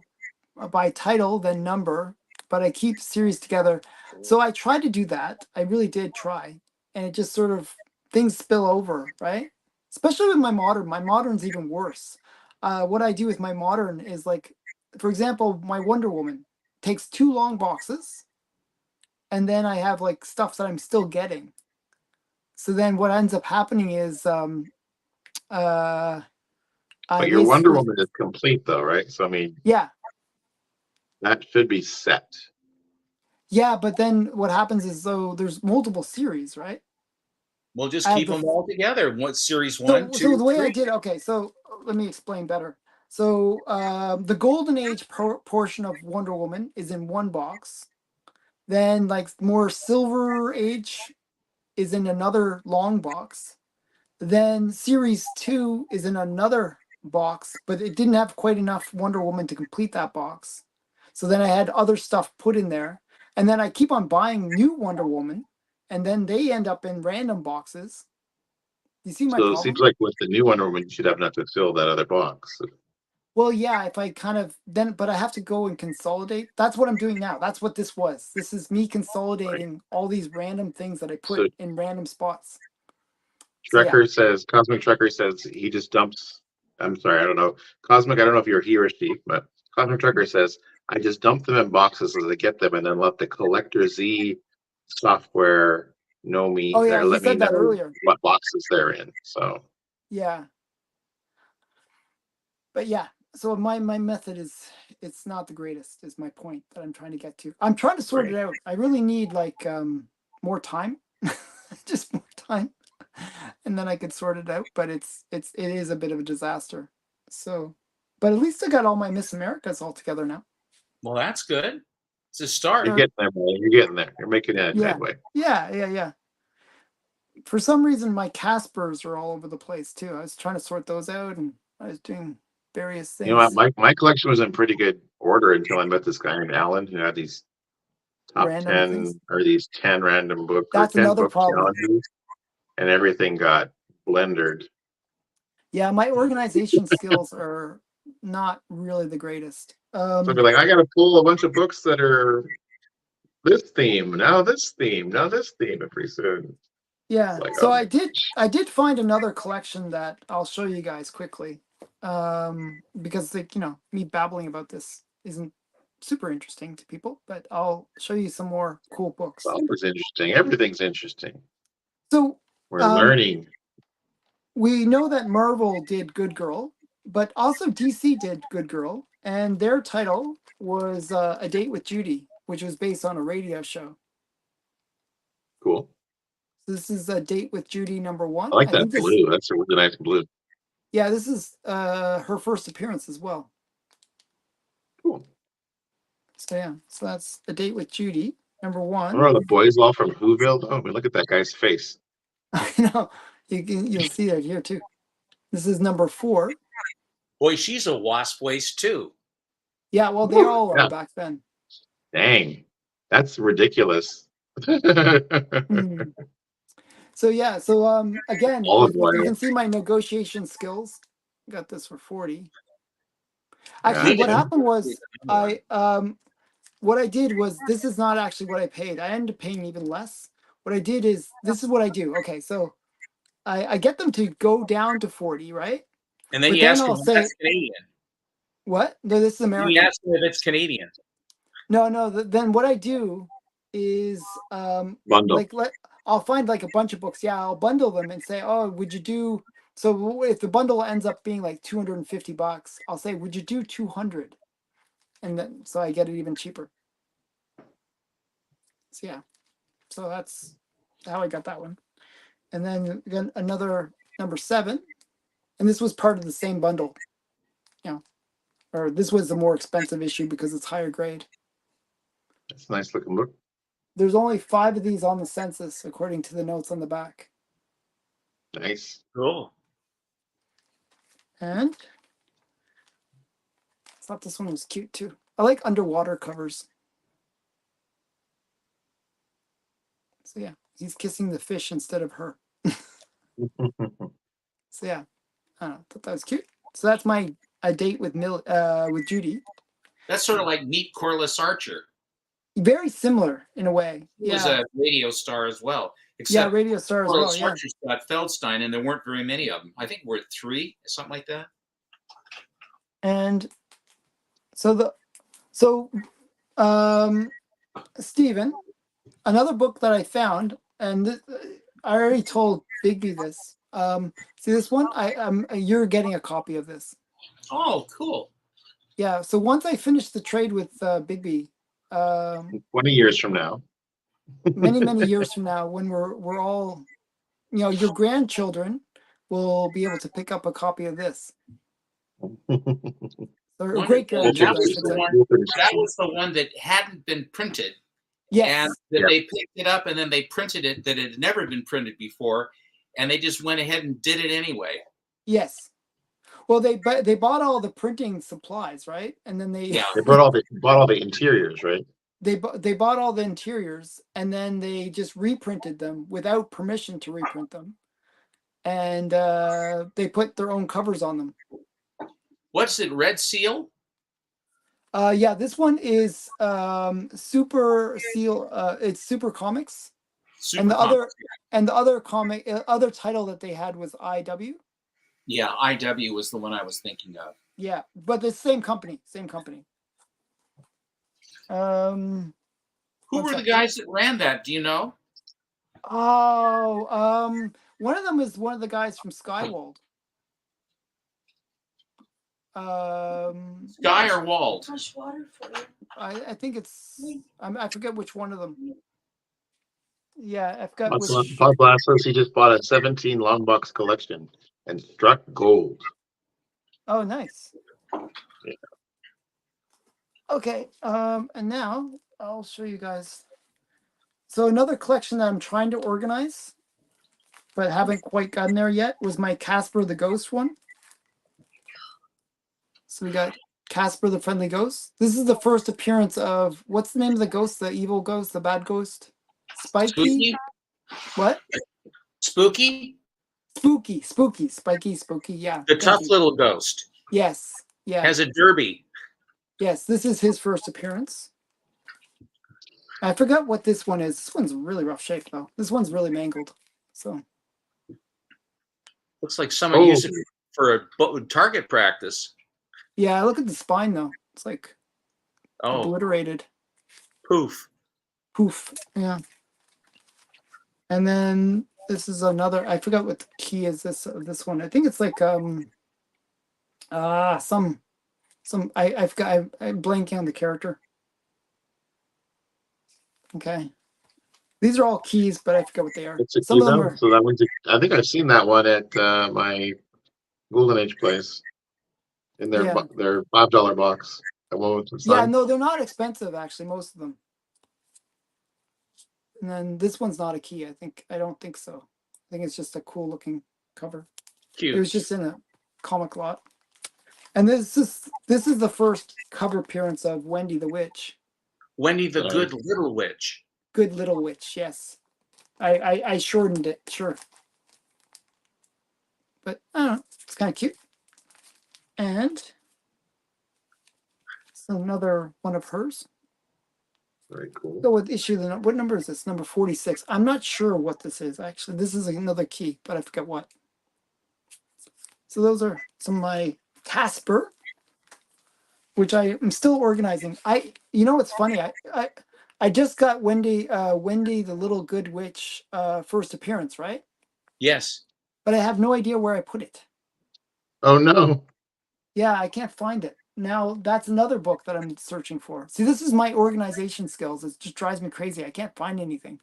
by title, then number, but I keep series together. So I tried to do that. I really did try. And it just sort of things spill over, right? Especially with my modern. My modern's even worse. What I do with my modern is like, for example, my Wonder Woman, takes 2 long boxes, and then I have like stuff that I'm still getting. So then what ends up happening is I But your Wonder basically, Woman is complete though, right? So I mean, yeah. that should be set. Yeah, but then what happens is, so there's multiple series, right? We'll just I have keep the them all together. What series one, so two, the way I three? did, okay, so let me explain better. So the Golden Age portion of Wonder Woman is in one box. Then like more Silver Age is in another long box. Then Series 2 is in another box, but it didn't have quite enough Wonder Woman to complete that box. So then I had other stuff put in there. And then I keep on buying new Wonder Woman, and then they end up in random boxes. You see my So it seems problem? like with the new Wonder Woman, you should have enough to fill that other box. Well, yeah, if I kind of then, but I have to go and consolidate. That's what I'm doing now. That's what this was. This is me Right. consolidating all these random things that I So put in random spots. So yeah, Cosmic Trekker says he just dumps. I'm sorry, I don't know. Cosmic, I don't know if you're he or she, but Cosmic Trekker says, I just dump them in boxes as I get them and then let the Collector Z software know me oh yeah, or he let me said that know earlier. what boxes they're in. So Yeah, but yeah. So my method is, it's not the greatest. Is my point that I'm trying to get to. I'm trying to sort right. it out. I really need like more time, just more time, and then I could sort it out. But it is a bit of a disaster. So, but at least I got all my Miss Americas all together now. Well, that's good. It's a You're start. getting there, man. You're getting there. You're making Yeah, headway. yeah. For some reason, my Caspers are all over the place too. I was trying to sort those out, and I was doing various You know what? things, My collection was in pretty good order until I met this guy named Alan who had these top random things. 10 or these 10 random book or That's 10 another book problem. challenges, and everything got blendered. Yeah, my organization skills are not really the greatest. So I'd be like, I got to pull a bunch of books that are this theme, now this theme, now this theme, and pretty soon it's Yeah, like, so oh, I did find another collection that I'll show you guys quickly, because like, me babbling about this isn't super interesting to people, but I'll show you some more cool books. well, it's interesting. Everything's interesting. So We're um, learning. we know that Marvel did Good Girl, but also DC did Good Girl, and their title was A Date with Judy, which was based on a radio show. Cool. This is A Date with Judy I #1. like I that think this, blue. That's a really nice blue. yeah, this is her first appearance as well. Cool. So yeah, so that's A Date with Judy I #1. don't know the boys all from Whoville. Oh, I mean, look at that guy's face. I know you'll see that here too. This is #4. Boy, she's a wasp waist too. Yeah, well, they Woo, all are yeah. back then. Dang. That's ridiculous. Hmm. So yeah, so again, Olive you oil. can see my negotiation skills. Got this for 40. Actually, what Gotcha. happened was what I did was, this is not actually what I paid. I ended up paying even less. What I did is, this is what I do. Okay, so I get them to go down to 40, right? And then But you then ask them I'll if say, that's Canadian. what? No, this is You American. ask them if it's Canadian. No. Then what I do is Bundle. I'll find like a bunch of books. Yeah, I'll bundle them and say, oh, would you do? So if the bundle ends up being like $250, I'll say, would you do 200? And then so I get it even cheaper. So yeah, so that's how I got that one. And then again, another #7, and this was part of the same bundle. Or this was the more expensive issue because it's higher grade. That's a nice looking book. There's only 5 of these on the census, according to the notes on the back. Nice. Cool. And I thought this one was cute too. I like underwater covers. So yeah, he's kissing the fish instead of her. So yeah, I don't know, thought that was cute. So that's my A Date with Judy. That's sort of like Meet Corliss Archer. Very similar in a way. He was a radio star as well. Yeah, Except radio star as well. Corliss Yeah. Archer's got Feldstein, and there weren't very many of them. I think we're 3, something like that. And so Stephen, another book that I found, and I already told Bigby this. See this one? You're getting a copy of this. Oh, cool. Yeah. So once I finish the trade with Bigby, 20 years from now. many years from now, when we're all, your grandchildren will be able to pick up a copy of this. Or great grandchildren, that was the one that hadn't been printed. Yes. And that they picked it up and then they printed it that it had never been printed before, and they just went ahead and did it anyway. Yes. Well, they bought all the printing supplies, right? And then they bought all the interiors, right? They bought all the interiors and then they just reprinted them without permission to reprint them, and they put their own covers on them. What's it? Red Seal? Yeah, this one is Super Seal. It's Super Comics. Super Comics. The other title that they had was IW. Yeah, IW was the one I was thinking of. Yeah, but the same company. Who were the guys that ran that? Do you know? Oh, one of them is one of the guys from Skywald. Sky or Wald? I think it's I forget which one of them. Yeah, I forgot which. Pod Blast says he just bought a 17 long box collection and struck gold. Oh, nice. Yeah. Okay, and now I'll show you guys. So another collection that I'm trying to organize, but haven't quite gotten there yet, was my Casper the Ghost one. So we got Casper the Friendly Ghost. This is the first appearance of, what's the name of the ghost? The evil ghost, the bad ghost? Spiky? Spooky? What? Spooky? Spiky, spooky, yeah. The tough little ghost. Yes, yeah. Has a derby. Yes, this is his first appearance. I forgot what this one is. This one's really rough shape, though. This one's really mangled. So looks like someone used it for a target practice. Yeah, look at the spine, though. It's like obliterated. Poof. Yeah. And then this is another. I forgot what the key is. This one. I think it's like some. I forgot. I'm blanking on the character. Okay. These are all keys, but I forget what they are. Some of them are. So that one's. I think I've seen that one at my Golden Age place. In their $5 box. Yeah, no, they're not expensive actually. Most of them. And then this one's not a key. I don't think so. I think it's just a cool looking cover. Cute. It was just in a comic lot. And this is the first cover appearance of Wendy the Witch. Wendy the Good Little Witch. Good Little Witch, yes. I shortened it, sure. But I don't know, it's kind of cute. And it's another one of hers. Very cool. Go with issue. What number is this? Number 46. I'm not sure what this is, actually. This is another key, but I forget what. So those are some of my Casper, which I am still organizing. You know what's funny? I just got Wendy the Little Good Witch first appearance, right? Yes. But I have no idea where I put it. Oh no. Yeah, I can't find it. Now that's another book that I'm searching for. See, this is my organization skills. It just drives me crazy. I can't find anything.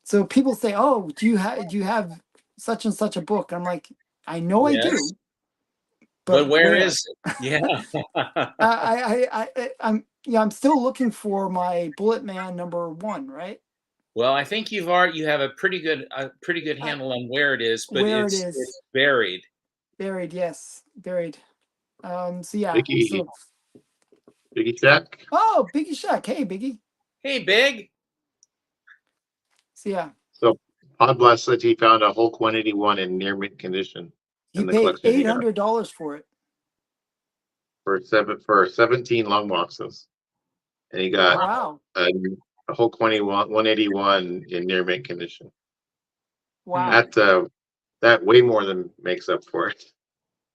So people say, "Oh, do you have such and such a book?" I'm like, I know I do. But where is it? Yeah. I'm still looking for my Bullet Man #1, right? Well, I think you have a pretty good handle on where it is, but it's buried. Buried, yes, buried. So yeah. Biggie Shack. Oh, Biggie Shack. Hey, Biggie. Hey, Big. So yeah. So Pod Blast said he found a Hulk 181 in near mint condition. He paid $800 for it. For 17 long boxes. And he got a Hulk 181 in near mint condition. Wow. That way more than makes up for it.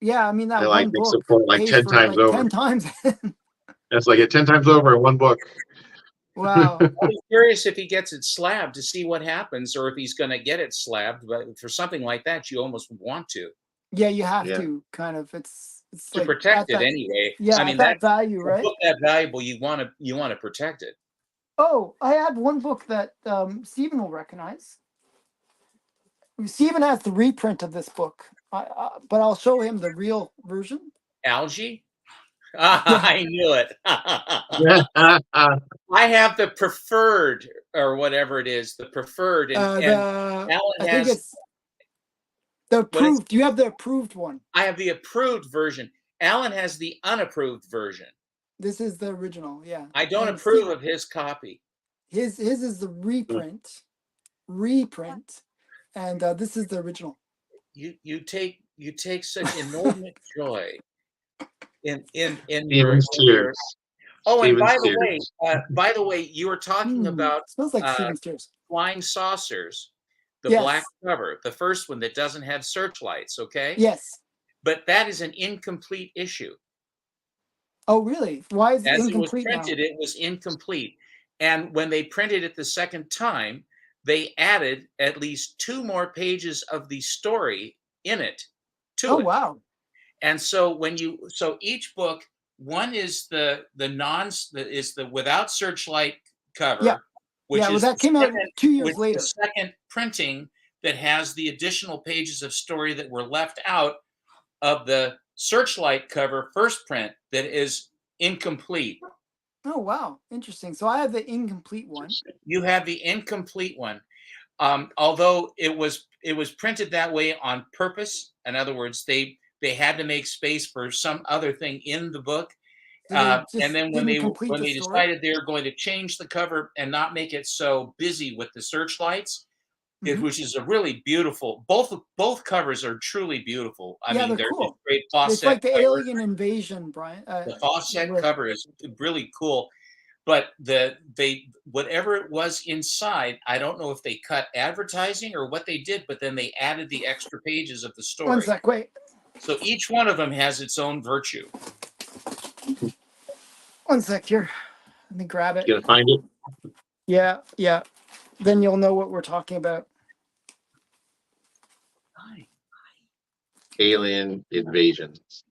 Yeah, I mean that one book like 10 times over. 10 times. It's like it 10 times over in one book. Wow. I'm curious if he gets it slabbed to see what happens, or if he's going to get it slabbed. But for something like that, you almost want to Yeah, you have Yeah. to kind of. It's to like protect at it that, anyway. yeah, I at mean, that that value, a right? book that valuable, you want to protect it. Oh, I had one book that Stephen will recognize. Stephen has the reprint of this book, but I'll show him the real version. Algae? Yeah. I knew it. I have the preferred, or whatever it is, the preferred, and Alan I think has. it's the What is- approved. You have the approved one. I have the approved version. Alan has the unapproved version. This is the original. Yeah. I don't And approve of his copy. His is the reprint, and this is the original. You take such inordinate joy in Stephen's tears. Oh, and Stephen's by the way, you were talking about Smells like Stephen's tears. Flying Saucers, the Yes. black cover, the first one that doesn't have searchlights, okay? Yes. But that is an incomplete issue. Oh, really? Why is it As incomplete it was printed, now? it was incomplete. And when they printed it the second time, they added at least 2 more pages of the story in it to it. Oh, wow. And so each book, one is the without searchlight cover, Yeah. which Yeah, well, is that the came out second- 2 years which is later. the second printing that has the additional pages of story that were left out of the searchlight cover first print that is incomplete. Oh, wow. Interesting. So I have the incomplete one. You have the incomplete one. Although it was printed that way on purpose. In other words, they had to make space for some other thing in the book. So they just And then when didn't complete the they story? decided they were going to change the cover and not make it so busy with the searchlights, Mhm. which is a really beautiful. Both covers are truly beautiful. I Yeah, mean, they're they're cool. just great It's Fawcett like the covers. alien invasion, Brian. The Fawcett with- cover is really cool, but whatever it was inside, I don't know if they cut advertising or what they did, but then they added the extra pages of the story. One sec, wait. So each one of them has its own virtue. One sec here. Let me grab it. You gonna find it? Yeah, yeah. Then you'll know what we're talking about. Hi. Alien invasions.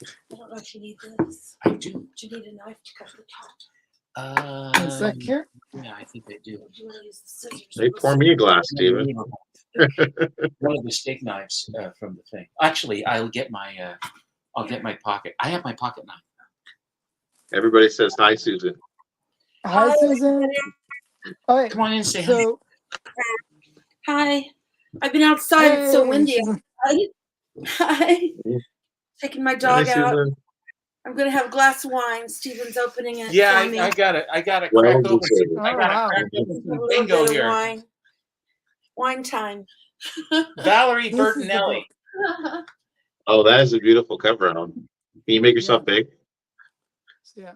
I don't know if you need this. I do. Do you need a knife to cut the top? One sec here. Yeah, I think they do. Or do you want to use the scissors? They pour me a glass, Stephen. One of the steak knives from the thing. Actually, I'll get my pocket. I have my pocket knife. Everybody says hi, Susan. Hi, Susan. All right. Come on in and say hi. So, Hi. I've been outside. It's so hey, windy. Susan. Hi. Taking my dog Hi, out. Susan. I'm gonna have a glass of wine. Steven's opening it. Yeah, for me. I gotta Well crack open. deserved. I gotta wow. crack open A some little bingo bit of here. wine. Wine time. Valerie This is the Bertinelli. book. Oh, that is a beautiful cover on. Can you make yourself big? Yeah.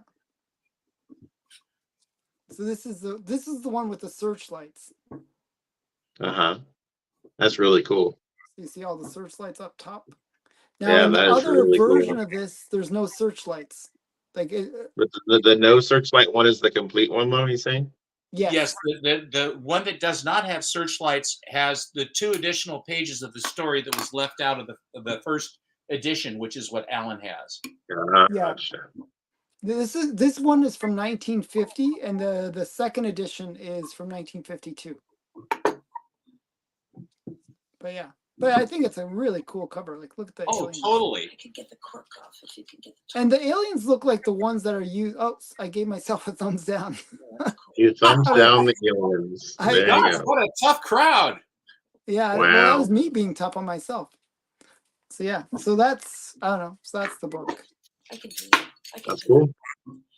So this is the one with the searchlights. Uh-huh. That's really cool. You see all the searchlights up top. Now Yeah, in the that is other really cool. version of this, there's no searchlights. Like But the no searchlight one is the complete one, though, he's saying? yes. Yes, the one that does not have searchlights has the 2 additional pages of the story that was left out of the first edition, which is what Alan has. Yeah. Gotcha. This one is from 1950, and the second edition is from 1952. But yeah, but I think it's a really cool cover. Like, look at the Oh, aliens. totally. I could get the cork off if you can get the top. And the aliens look like the ones that are used. Oh, I gave myself a thumbs down. You thumbs down the aliens. I- There you Gosh, go. what a tough crowd. Yeah, well, that Wow. was me being tough on myself. So yeah, so that's I don't know. So that's the book. I can do that. I can That's do cool.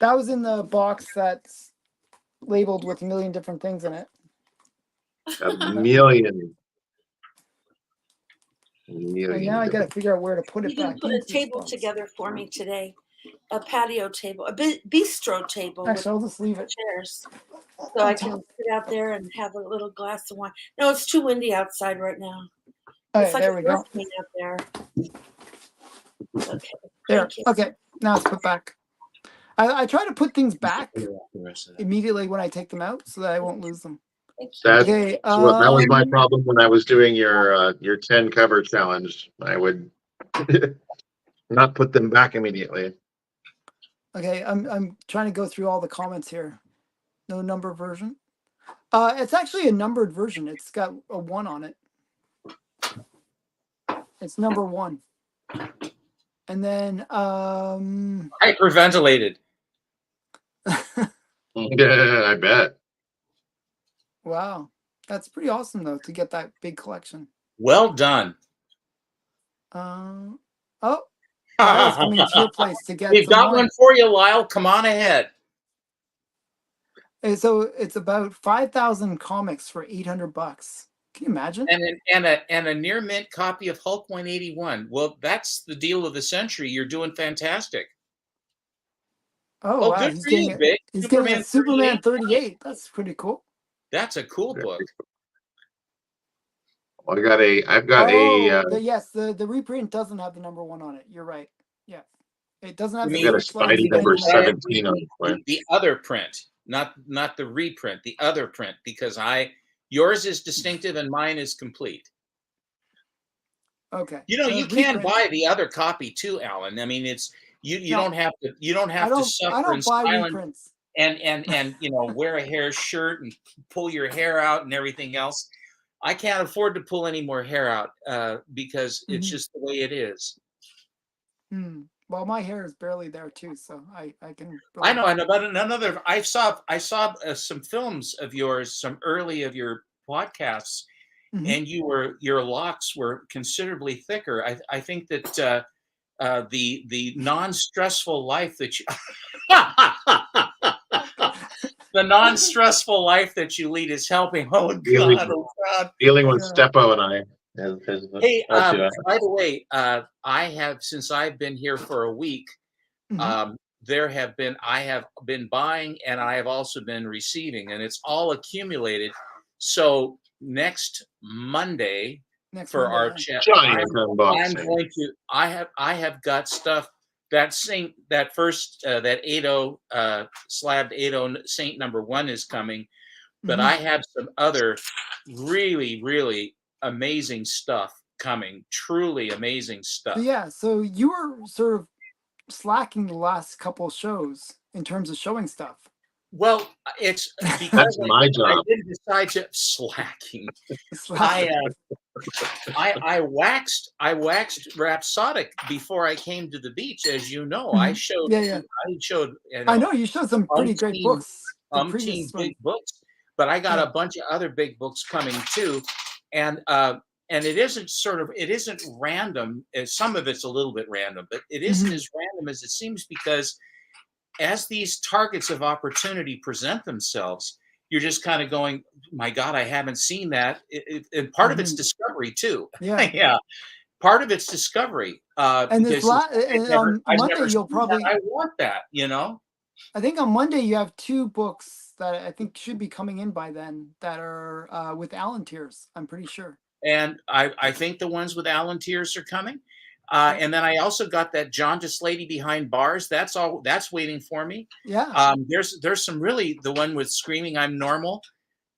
That was in the box that's labeled with a million different things in it. A million. And now I got to figure out where to put that. it You back. can put a into this table box. together for me today. A patio table, a bistro table Actually, I'll just leave with it. chairs. So I can sit out there and have a little glass of wine. No, it's too windy outside right now. All It's right, like there a we go. hurricane out there. Okay. There. Thank you. Okay, now it's put back. I try to put things back The rest of that. immediately when I take them out so that I won't lose them. That Okay. that was my problem when I was doing your 10 cover challenge. I would not put them back immediately. Okay, I'm trying to go through all the comments here. No number version. It's actually a numbered version. It's got a 1 on it. It's number 1. And then Hyperventilated. Yeah, I bet. wow. That's pretty awesome though to get that big collection. Well done. Oh, Lyle's coming to your place to get We've some got more. one for you, Lyle. Come on ahead. And so it's about 5,000 comics for $800. Can you imagine? And a near mint copy of Hulk 181. Well, that's the deal of the century. You're doing fantastic. Oh, wow. Good He's for getting you, it. Big. He's getting a Superman 38. That's pretty cool. That's a cool book. Well, I've got yes, the reprint doesn't have the number 1 on it. You're right. Yeah. It doesn't have I've the got a searchlights Spidey and number anything like that. 17 on it. The other print, not the reprint, the other print, because yours is distinctive and mine is complete. Okay. You know, you can buy the other copy too, Alan. I mean, it's you don't have to suffer I don't in buy silence reprints. and wear a hair shirt and pull your hair out and everything else. I can't afford to pull any more hair out because it's just the way it is. Well, my hair is barely there too, so I can. I know. But another, I saw some films of yours, some early of your podcasts, and your locks were considerably thicker. I think that the non-stressful life that you the non-stressful life that you lead is helping. Oh God! Dealing with Steppo and I. Hey, by the way, since I've been here for a week, I have been buying and I have also been receiving, and it's all accumulated. So next Monday for our chat, I'm going to. I have got stuff that first 80 slabbed 80 Saint number 1 is coming, but I have some other really amazing stuff coming. Truly amazing stuff. Yeah. So you were sort of slacking the last couple of shows in terms of showing stuff. Well, it's because my job. I didn't decide to slacking. I waxed Rhapsodic before I came to the beach, as you know. I showed. Yeah. I know you showed some pretty great books. Big books, but I got a bunch of other big books coming too, and it isn't random. Some of it's a little bit random, but it isn't as random as it seems, because as these targets of opportunity present themselves, you're just kind of going, my God, I haven't seen that. And part of it's discovery too. Yeah. Part of it's discovery. And on Monday you'll probably. I want that, I think on Monday you have 2 books that I think should be coming in by then that are with Alan Tears. I'm pretty sure. And I think the ones with Alan Tears are coming. And then I also got that jaundiced lady behind bars. That's waiting for me. Yeah. There's some really, the one with Screaming I'm Normal.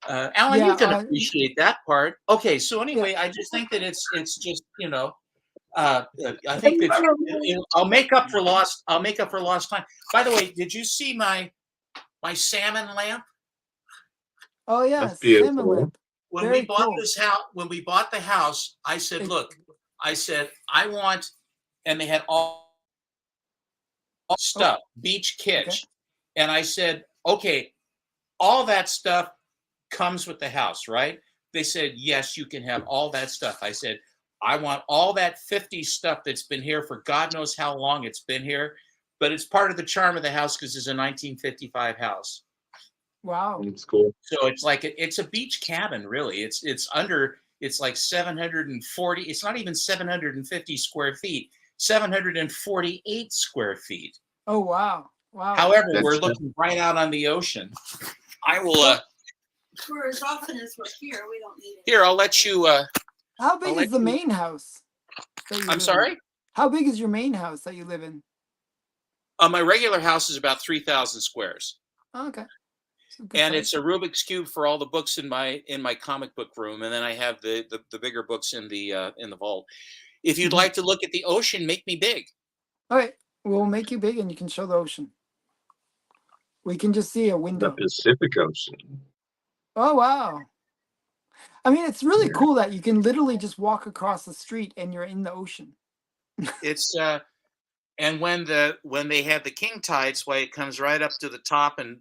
Alan, you can appreciate that part. Okay, so anyway, I just think that it's just I think that I'll make up for lost time. By the way, did you see my salmon lamp? Oh yeah, salmon lamp. When we bought this house, when we bought the house, I said, look, I want, and they had all stuff, beach kitsch. Okay. And I said, okay, all that stuff comes with the house, right? They said, yes, you can have all that stuff. I said, I want all that 50 stuff that's been here for God knows how long it's been here, but it's part of the charm of the house because it's a 1955 house. Wow. It's cool. So it's like, it's a beach cabin, really. It's like 740, it's not even 750 square feet, 748 square feet. Oh, wow. Wow. However, we're looking right out on the ocean. I will, for as often as we're here, we don't need it. Here, I'll let you, how big is the main house? I'm sorry? How big is your main house that you live in? My regular house is about 3,000 squares. Oh, okay. And it's a Rubik's cube for all the books in my comic book room, and then I have the bigger books in the vault. If you'd like to look at the ocean, make me big. All right, we'll make you big, and you can show the ocean. We can just see a The window. Pacific Ocean. Oh wow! I mean, it's really cool that you can literally just walk across the street and you're in the ocean. It's and when they have the king tides, why it comes right up to the top, and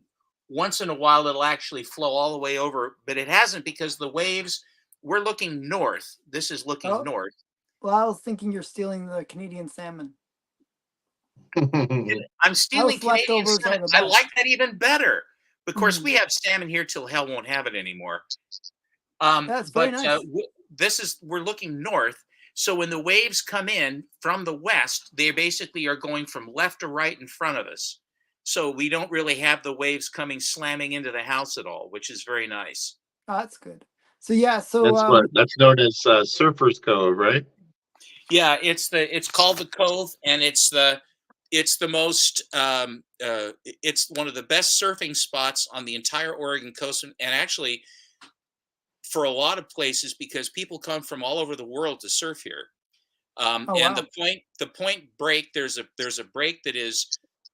once in a while it'll actually flow all the way over, but it hasn't because the waves. We're looking north. This is looking north. Well, I was thinking you're stealing the Canadian salmon. I'm stealing Canadian salmon. I like that even better. Of course, we have salmon here till hell won't have it anymore. That's very nice. We're looking north. So when the waves come in from the west, they basically are going from left to right in front of us. So we don't really have the waves coming slamming into the house at all, which is very nice. Oh, that's good. So yeah, so that's known as Surfer's Cove, right? Yeah, it's called the Cove, and it's the most it's one of the best surfing spots on the entire Oregon coast, and actually for a lot of places because people come from all over the world to surf here. And wow. the point break, there's a break that is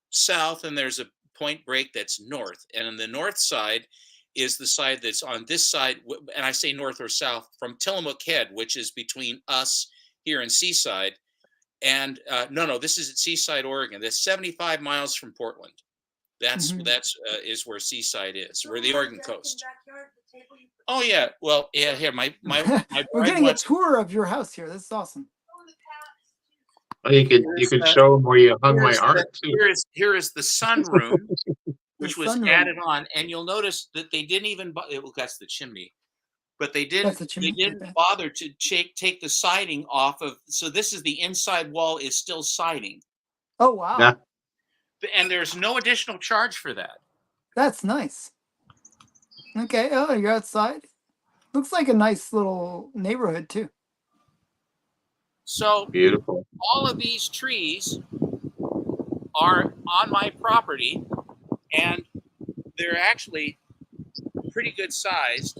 south, and there's a point break that's north, and on the north side is the side that's on this side, and I say north or south, from Tillamook Head, which is between us here in Seaside, and no, this is at Seaside, Oregon. That's 75 miles from Portland. That's is where Seaside is, where the Oregon coast. Oh yeah, well yeah. Here, my we're getting a tour of your house here. This is awesome. Oh, you could show them where you hung my art too. Here is the sunroom, which was added on, and you'll notice that they didn't even. Well, that's the chimney. But they didn't bother to take the siding off of. So this is the inside wall is still siding. Oh wow! Yeah. And there's no additional charge for that. That's nice. Okay. Oh, you're outside. Looks like a nice little neighborhood too. So beautiful. All of these trees are on my property, and they're actually pretty good sized.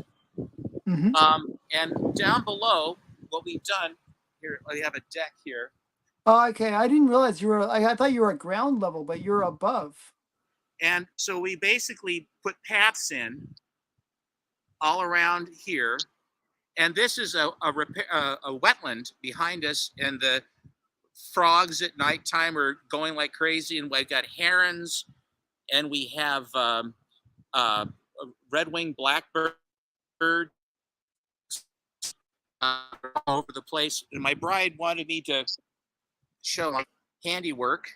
And down below, what we've done here, we have a deck here. Oh, okay. I didn't realize you were. I thought you were at ground level, but you're above. And so we basically put paths in all around here, and this is a wetland behind us, and the frogs at nighttime are going like crazy, and we've got herons, and we have a red-winged blackbird. Over the place, and my bride wanted me to show my handiwork.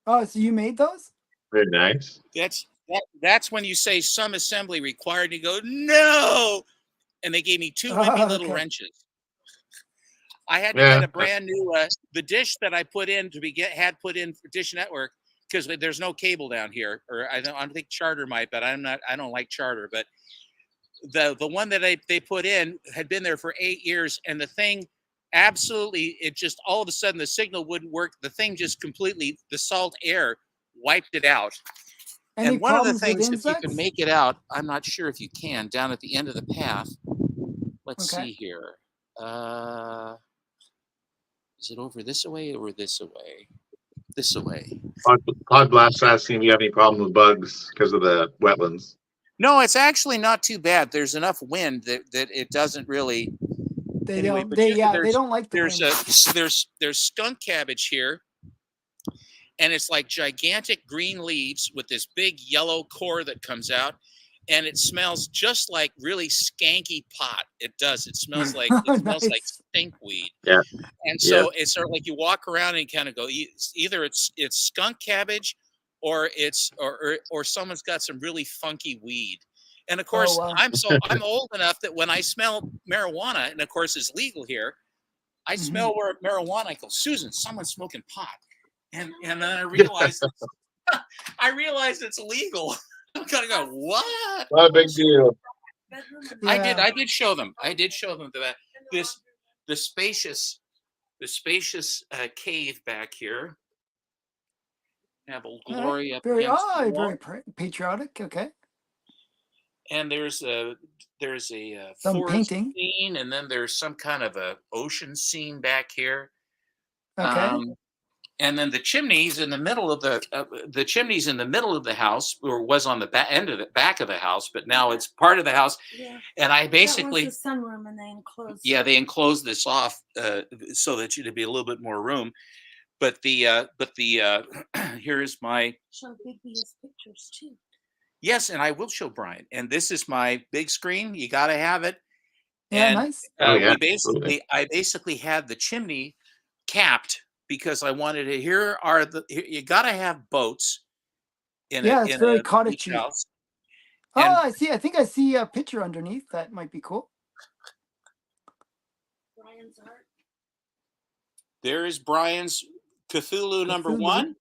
Oh, so you made those? Very nice. That's when you say some assembly required, and you go no, and they gave me two wimpy little wrenches. I had to get a brand new the dish that I put in had put in for Dish Network, because there's no cable down here, or I don't think Charter might, but I don't like Charter, but the one that they put in had been there for 8 years, and the thing absolutely, it just all of a sudden the signal wouldn't work. The thing just completely, the salt air wiped it out. And one of the things, if you can make it out, I'm not sure if you can, down at the end of the path. Let's see here. Is it over this way or this way? This way. Pod Blast asking if you have any problem with bugs because of the wetlands. No, it's actually not too bad. There's enough wind that it doesn't really. They don't like the wind. There's skunk cabbage here, and it's like gigantic green leaves with this big yellow core that comes out, and it smells just like really skanky pot. It does. It smells like smells like stinkweed. Yeah. And so it's sort of like you walk around and kind of go, either it's skunk cabbage, or it's or someone's got some really funky weed. And of course, I'm old enough that when I smell marijuana, and of course it's legal here, I smell marijuana. I go, Susan, someone's smoking pot, and then I realize it's illegal. I'm kind of going, what? Not a big deal. I did show them. I did show them that the spacious cave back here. Have Old All right. Glory up Very, against the wall. very patriotic. Okay. And there's a Some forest painting. scene, and then there's some kind of a ocean scene back here. Okay. And then the chimneys in the middle of the house, or was on the back of the house, but now it's part of the house. Yeah. And I basically, that was the sunroom, and they enclosed. yeah, they enclosed this off so that there'd be a little bit more room. But here's my. Show Bigby's pictures too. Yes, and I will show Brian. And this is my big screen. You got to have it. Yeah, And nice. I basically had the chimney capped because I wanted to. You got to have boats in it's very a beach cottagey. house. Oh, And I see. I think I see a picture underneath. That might be cool. Brian's art. there is Brian's Cthulhu number 1.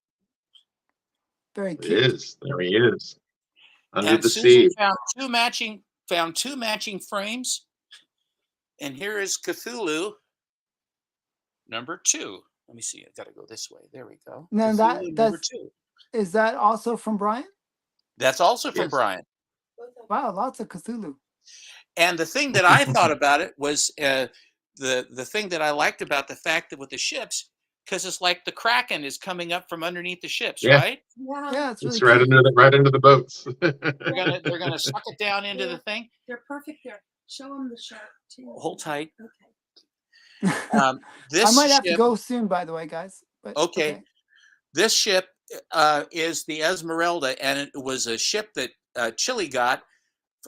Very It cute. is. There he is. Under And the Susan sea. found two matching frames. And here is Cthulhu number 2. Let me see. I got to go this way. There we go. Now Cthulhu number 2. Is that also from Brian? That's also from Yes. Brian. Wow, lots of Cthulhu. And the thing that I thought about it was the thing that I liked about the fact that with the ships, because it's like the Kraken is coming up from underneath the ships, Yeah. right? Yeah, it's really It's right cute. into the boats. They're gonna suck it down into the thing. They're perfect there. Show them the shark too. Hold tight. Okay. This I might have to ship- go soon, by the way, guys. But Okay. This ship is the Esmeralda, and it was a ship that Chile got,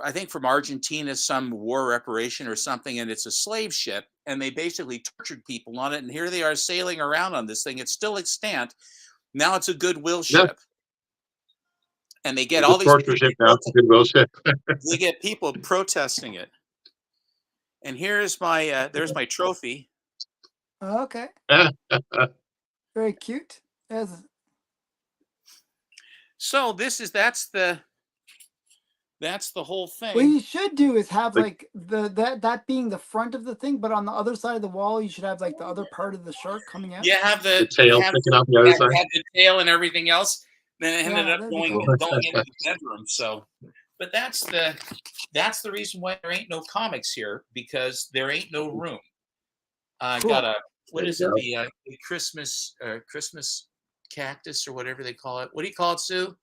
I think, from Argentina, some war reparation or something, and it's a slave ship, and they basically tortured people on it, and here they are sailing around on this thing. It's still extant. Now it's a goodwill ship. And they get all these torture ship now. It's a goodwill ship. they get people protesting it. And here's my there's my trophy. Okay. Very cute. Yes. So that's the whole thing. What you should do is have like that being the front of the thing, but on the other side of the wall, you should have like the other part of the shark coming out. You have the tail sticking out the other side. Had the tail and everything else. Then it ended up that'd be going cool. into the bedroom. So, but that's the reason why there ain't no comics here, because there ain't no room. I Cool. got a what There is you it? go. The Christmas cactus or whatever they call it. What do you call it, Sue?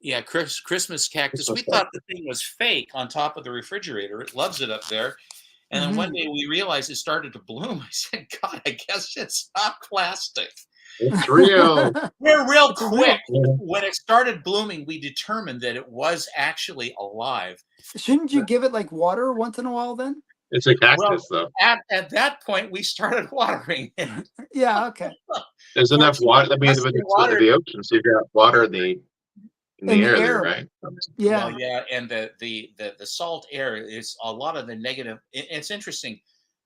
Yeah, Christmas cactus. We thought the thing was fake on top of the refrigerator. It loves it up there. And then one day we realized it started to bloom. I said, God, I guess it's not plastic. It's real. We're real It's real. quick. When it started blooming, we determined that it was actually alive. Shouldn't you give it like water once in a while then? It's a cactus, though. At that point, we started watering it. Yeah, okay. There's enough water. I mean, Must with be the water. ocean, so you've got water in the air there, right? Yeah. Well, yeah, and the salt air is a lot of the negative. It's interesting.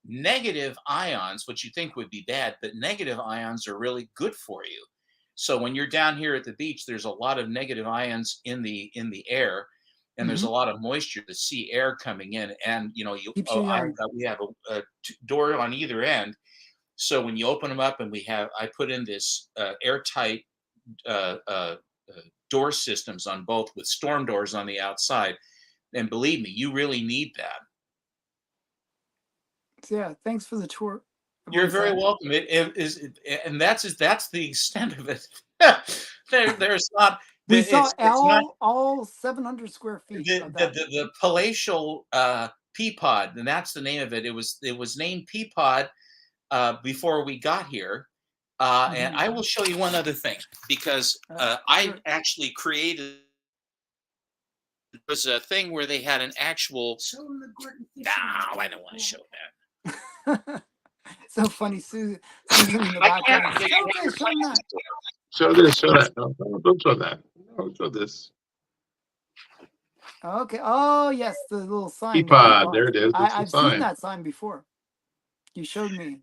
Negative ions, which you think would be bad, but negative ions are really good for you. So when you're down here at the beach, there's a lot of negative ions in the air, and there's a lot of moisture, the sea air coming in, and we have a door on either end. So when you open them up, and I put in this airtight door systems on both with storm doors on the outside, and believe me, you really need that. Yeah, thanks for the tour. You're very welcome. It is, and that's the extent of it. There's not. We saw all 700 square feet of that. The palatial Peapod, and that's the name of it. It was named Peapod before we got here. And I will show you one other thing, because I actually created. There was a thing where they had an actual. No, I don't want to show that. So funny, Susan in the background. Okay, show that. Show this, show that. No, don't show that. Don't show this. Okay. Oh yes, the little sign. Peapod, there it is. I've seen that sign before. You showed me.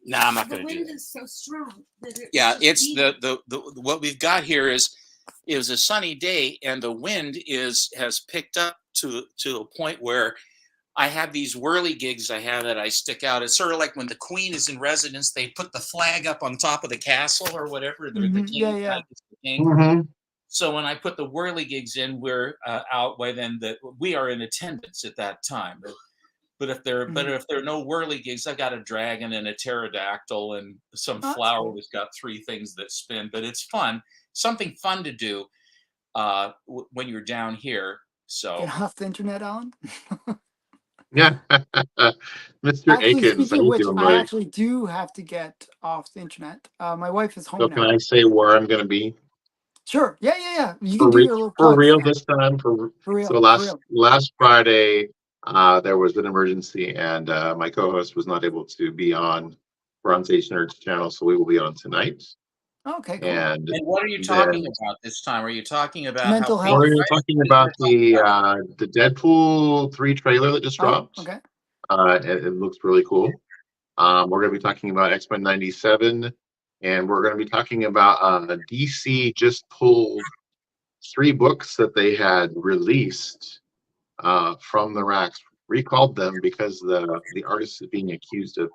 No, I'm not going to do that. The wind is so strong. It's the what we've got here is a sunny day, and the wind has picked up to a point where I have these whirligigs I have that I stick out. It's sort of like when the queen is in residence, they put the flag up on top of the castle or whatever. They're the king. Yeah, yeah. The king. Mm-hmm. So when I put the whirligigs in, we're out. By then, we are in attendance at that time. But if there are no whirligigs, I got a dragon and a pterodactyl and some flower cool. that's got 3 things that spin. But it's fun, something fun to do when you're down here. So Get off the internet, Alan. Yeah. Mr. Actually, Akins, how speaking of you which, doing, I buddy? actually do have to get off the internet. My wife is home So now. can I say where I'm going to be? Sure. Yeah. You For can do your little plugs. real Yeah. this time. For real. So last Friday, there was an emergency, and my co-host was not able to be on Bronze Age Nerds channel, so we will be on tonight. Okay, cool. And what are you talking about this time? Are you talking about mental how health? we're talking about the Deadpool 3 trailer that just dropped. Okay. It looks really cool. We're going to be talking about X-Men 97, and we're going to be talking about DC just pulled 3 books that they had released from the racks, recalled them because the artist is being accused of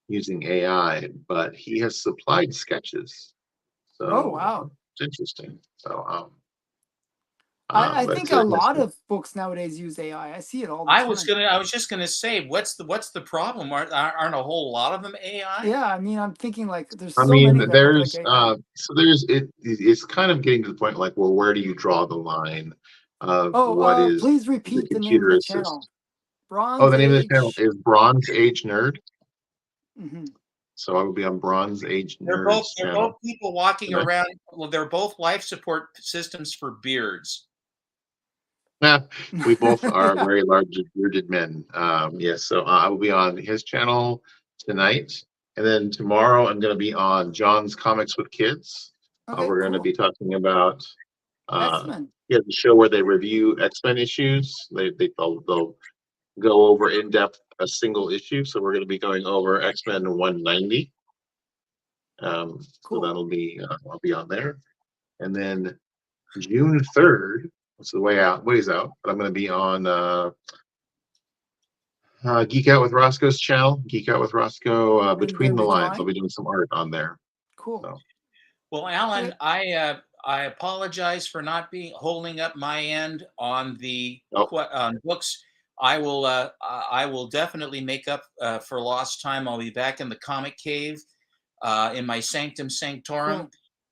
using AI, but he has supplied sketches. So wow. it's interesting. So I think a lot of books nowadays use AI. I see it all the time. I was just gonna say, what's the problem? Aren't a whole lot of them AI? Yeah, I mean, I'm thinking like there's so many that look like AI. It's kind of getting to the point like, well, where do you draw the line of what is please repeat the name of the channel. The name of the channel is Bronze Age Nerd. Mm-hmm. So I will be on Bronze Age They're Nerds both people walking around. Well, they're both life support systems for beards. Yeah, we both are very large bearded men. Yes, so I will be on his channel tonight, and then tomorrow I'm going to be on John's Comics with Kids. We're going to be talking about X-Men. the show where they review X-Men issues. They'll go over in depth a single issue. So we're going to be going over X-Men 190. So that'll be I'll be on there, and then June 3rd. It's the ways out, but I'm going to be on Geek Out with Roscoe's channel, Geek Out with Roscoe, Between the Lines. I'll be doing some art on there. Cool. So. Well, Alan, I apologize for not holding up my end on the books. I will definitely make up for lost time. I'll be back in the comic cave in my Sanctum Sanctorum. Cool.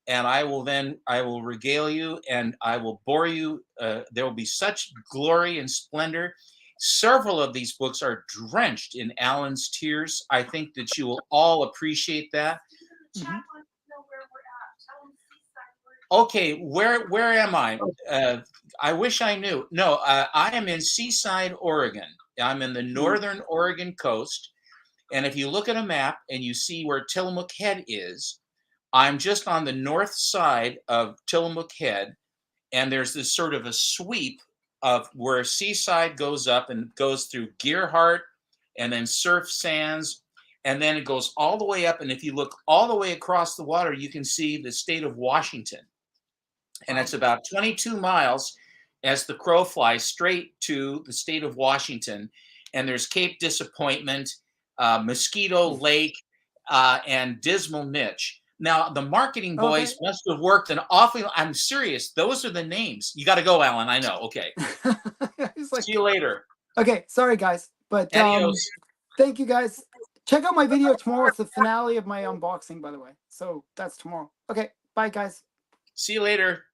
And I will regale you and I will bore you. There will be such glory and splendor. Several of these books are drenched in Alan's tears. I think that you will all appreciate that. Mm-hmm. Okay, where am I? I wish I knew. No, I am in Seaside, Oregon. I'm in the northern Oregon coast. And if you look at a map and you see where Tillamook Head is, I'm just on the north side of Tillamook Head, and there's this sort of a sweep of where Seaside goes up and goes through Gearhart and then Surf Sands, and then it goes all the way up. And if you look all the way across the water, you can see the state of Washington. And it's about 22 miles as the crow flies straight to the state of Washington. And there's Cape Disappointment, Mosquito Lake, and Dismal Niche. Now, the marketing boys must have worked an awfully. I'm serious. Those are the names. You got to go, Alan. I know. Okay. See you later. Okay. Sorry, guys. But thank you, guys. Check out my video tomorrow. It's the finale of my unboxing, by the way. So that's tomorrow. Okay. Bye, guys. See you later.